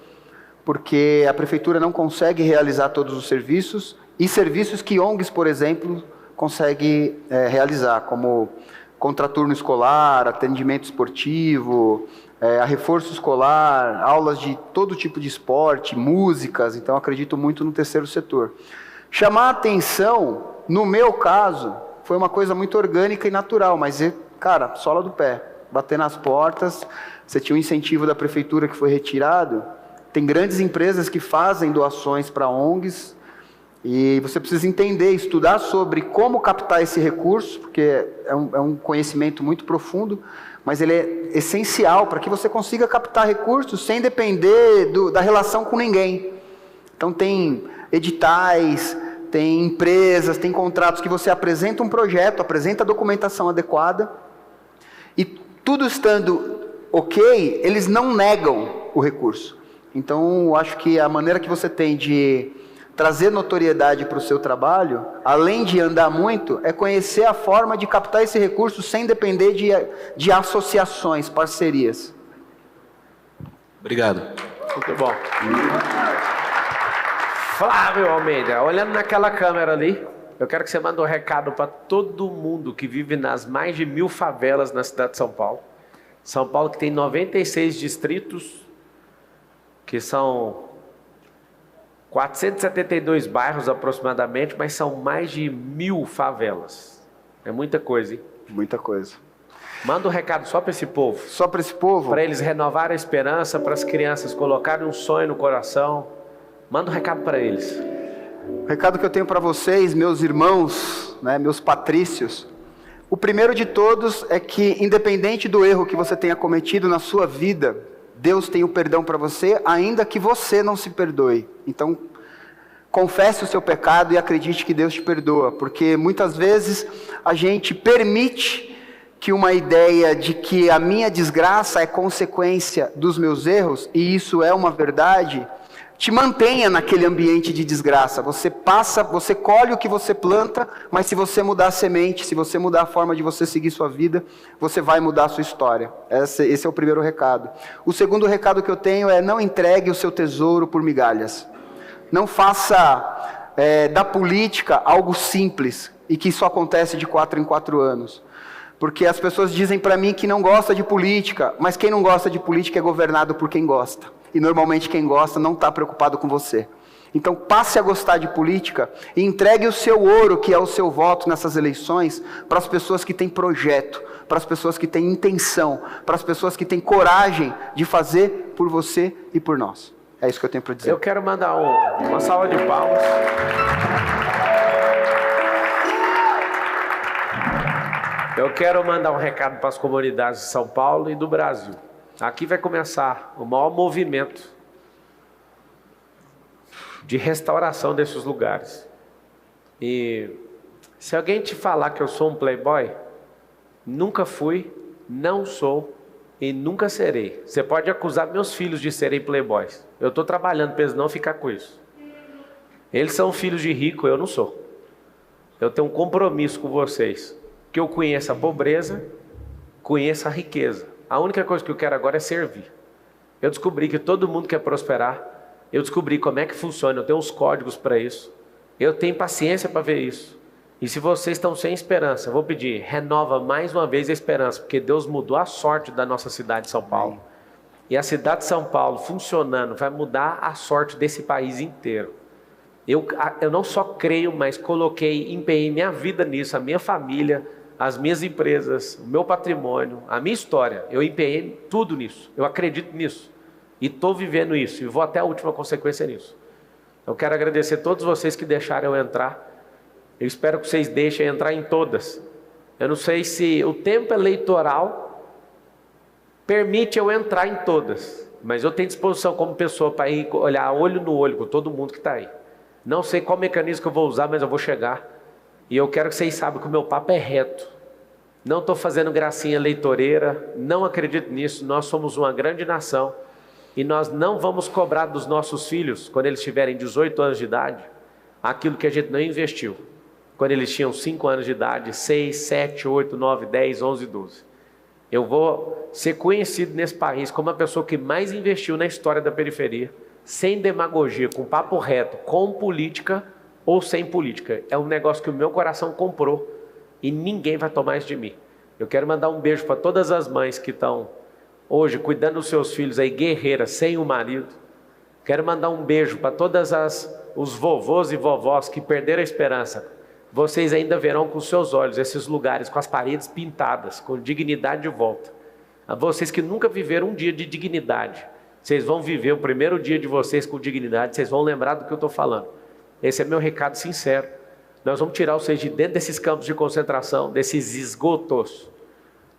porque a prefeitura não consegue realizar todos os serviços e serviços que ONGs, por exemplo, consegue realizar, como contraturno escolar, atendimento esportivo, a reforço escolar, aulas de todo tipo de esporte, músicas. Então, acredito muito no terceiro setor. Chamar a atenção, no meu caso, foi uma coisa muito orgânica e natural, mas, cara, sola do pé, bater nas portas. Você tinha um incentivo da prefeitura que foi retirado. Tem grandes empresas que fazem doações para ONGs, e você precisa entender, estudar sobre como captar esse recurso, porque é um conhecimento muito profundo, mas ele é essencial para que você consiga captar recursos sem depender da relação com ninguém. Então tem editais, tem empresas, tem contratos que você apresenta um projeto, apresenta a documentação adequada, e tudo estando ok, eles não negam o recurso. Então, eu acho que a maneira que você tem de trazer notoriedade para o seu trabalho, além de andar muito, é conhecer a forma de captar esse recurso sem depender de associações, parcerias. Obrigado. Muito bom. Flávio Almeida, olhando naquela câmera ali, eu quero que você mande um recado para todo mundo que vive nas mais de 1000 favelas na cidade de São Paulo. São Paulo que tem 96 distritos, que são 472 bairros aproximadamente, mas são mais de 1000 favelas. É muita coisa, hein? Muita coisa. Manda um recado só para esse povo. Só para esse povo? Para eles renovarem a esperança, para as crianças colocarem um sonho no coração. Manda um recado para eles. O recado que eu tenho para vocês, meus irmãos, né, meus patrícios, o primeiro de todos é que, independente do erro que você tenha cometido na sua vida, Deus tem o perdão para você, ainda que você não se perdoe. Então, confesse o seu pecado e acredite que Deus te perdoa, porque muitas vezes a gente permite que uma ideia de que a minha desgraça é consequência dos meus erros, e isso é uma verdade, te mantenha naquele ambiente de desgraça. Você colhe o que você planta, mas se você mudar a semente, se você mudar a forma de você seguir sua vida, você vai mudar a sua história. Esse é o primeiro recado. O segundo recado que eu tenho é: não entregue o seu tesouro por migalhas. Não faça da política algo simples e que isso acontece de 4 em 4 anos. Porque as pessoas dizem para mim que não gosta de política, mas quem não gosta de política é governado por quem gosta. E normalmente quem gosta não está preocupado com você. Então passe a gostar de política e entregue o seu ouro, que é o seu voto nessas eleições, para as pessoas que têm projeto, para as pessoas que têm intenção, para as pessoas que têm coragem de fazer por você e por nós. É isso que eu tenho para dizer. Eu quero mandar uma salva de palmas. Eu quero mandar um recado para as comunidades de São Paulo e do Brasil. Aqui vai começar o maior movimento de restauração desses lugares. E se alguém te falar que eu sou um playboy, nunca fui, não sou e nunca serei. Você pode acusar meus filhos de serem playboys. Eu estou trabalhando para eles não ficar com isso. Eles são filhos de rico, eu não sou. Eu tenho um compromisso com vocês, que eu conheça a pobreza, conheça a riqueza. A única coisa que eu quero agora é servir. Eu descobri que todo mundo quer prosperar. Eu descobri como é que funciona, eu tenho uns códigos para isso. Eu tenho paciência para ver isso. E se vocês estão sem esperança, eu vou pedir, renova mais uma vez a esperança, porque Deus mudou a sorte da nossa cidade de São Paulo. E a cidade de São Paulo funcionando vai mudar a sorte desse país inteiro. Eu não só creio, mas empenhei minha vida nisso, a minha família, as minhas empresas, o meu patrimônio, a minha história. Eu empenhei tudo nisso, eu acredito nisso. E estou vivendo isso, e vou até a última consequência nisso. Eu quero agradecer a todos vocês que deixaram eu entrar. Eu espero que vocês deixem entrar em todas. Eu não sei se o tempo eleitoral permite eu entrar em todas, mas eu tenho disposição como pessoa para ir olhar olho no olho com todo mundo que está aí. Não sei qual mecanismo que eu vou usar, mas eu vou chegar. E eu quero que vocês saibam que o meu papo é reto. Não estou fazendo gracinha eleitoreira, não acredito nisso. Nós somos uma grande nação e nós não vamos cobrar dos nossos filhos, quando eles tiverem 18 anos de idade, aquilo que a gente não investiu. Quando eles tinham 5 anos de idade, 6, 7, 8, 9, 10, 11, 12. Eu vou ser conhecido nesse país como a pessoa que mais investiu na história da periferia, sem demagogia, com papo reto, com política ou sem política. É um negócio que o meu coração comprou e ninguém vai tomar isso de mim. Eu quero mandar um beijo para todas as mães que estão hoje cuidando dos seus filhos aí, guerreiras, sem o marido. Quero mandar um beijo para todas os vovôs e vovós que perderam a esperança. Vocês ainda verão com seus olhos esses lugares com as paredes pintadas, com dignidade de volta. A vocês que nunca viveram um dia de dignidade, vocês vão viver o primeiro dia de vocês com dignidade, vocês vão lembrar do que eu estou falando. Esse é meu recado sincero. Nós vamos tirar vocês de dentro desses campos de concentração, desses esgotos.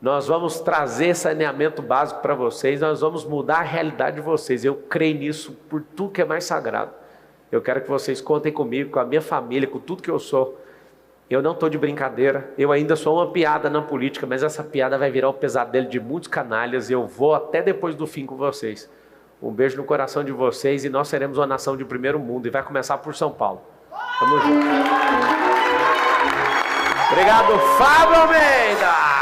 Nós vamos trazer saneamento básico para vocês, nós vamos mudar a realidade de vocês. Eu creio nisso por tudo que é mais sagrado. Eu quero que vocês contem comigo, com a minha família, com tudo que eu sou. Eu não estou de brincadeira, eu ainda sou uma piada na política, mas essa piada vai virar o pesadelo de muitos canalhas e eu vou até depois do fim com vocês. Um beijo no coração de vocês e nós seremos uma nação de primeiro mundo e vai começar por São Paulo. Tamo junto. Obrigado, Fábio Almeida!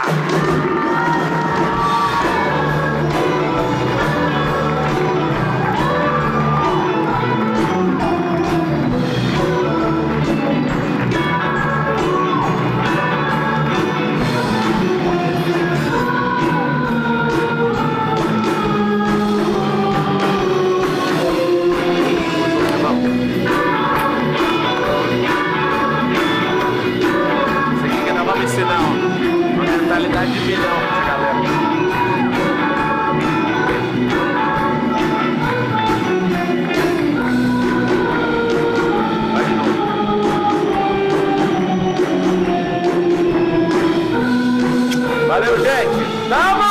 Mentalidade de milhão, galera. Vai de novo. Valeu, gente. Tamo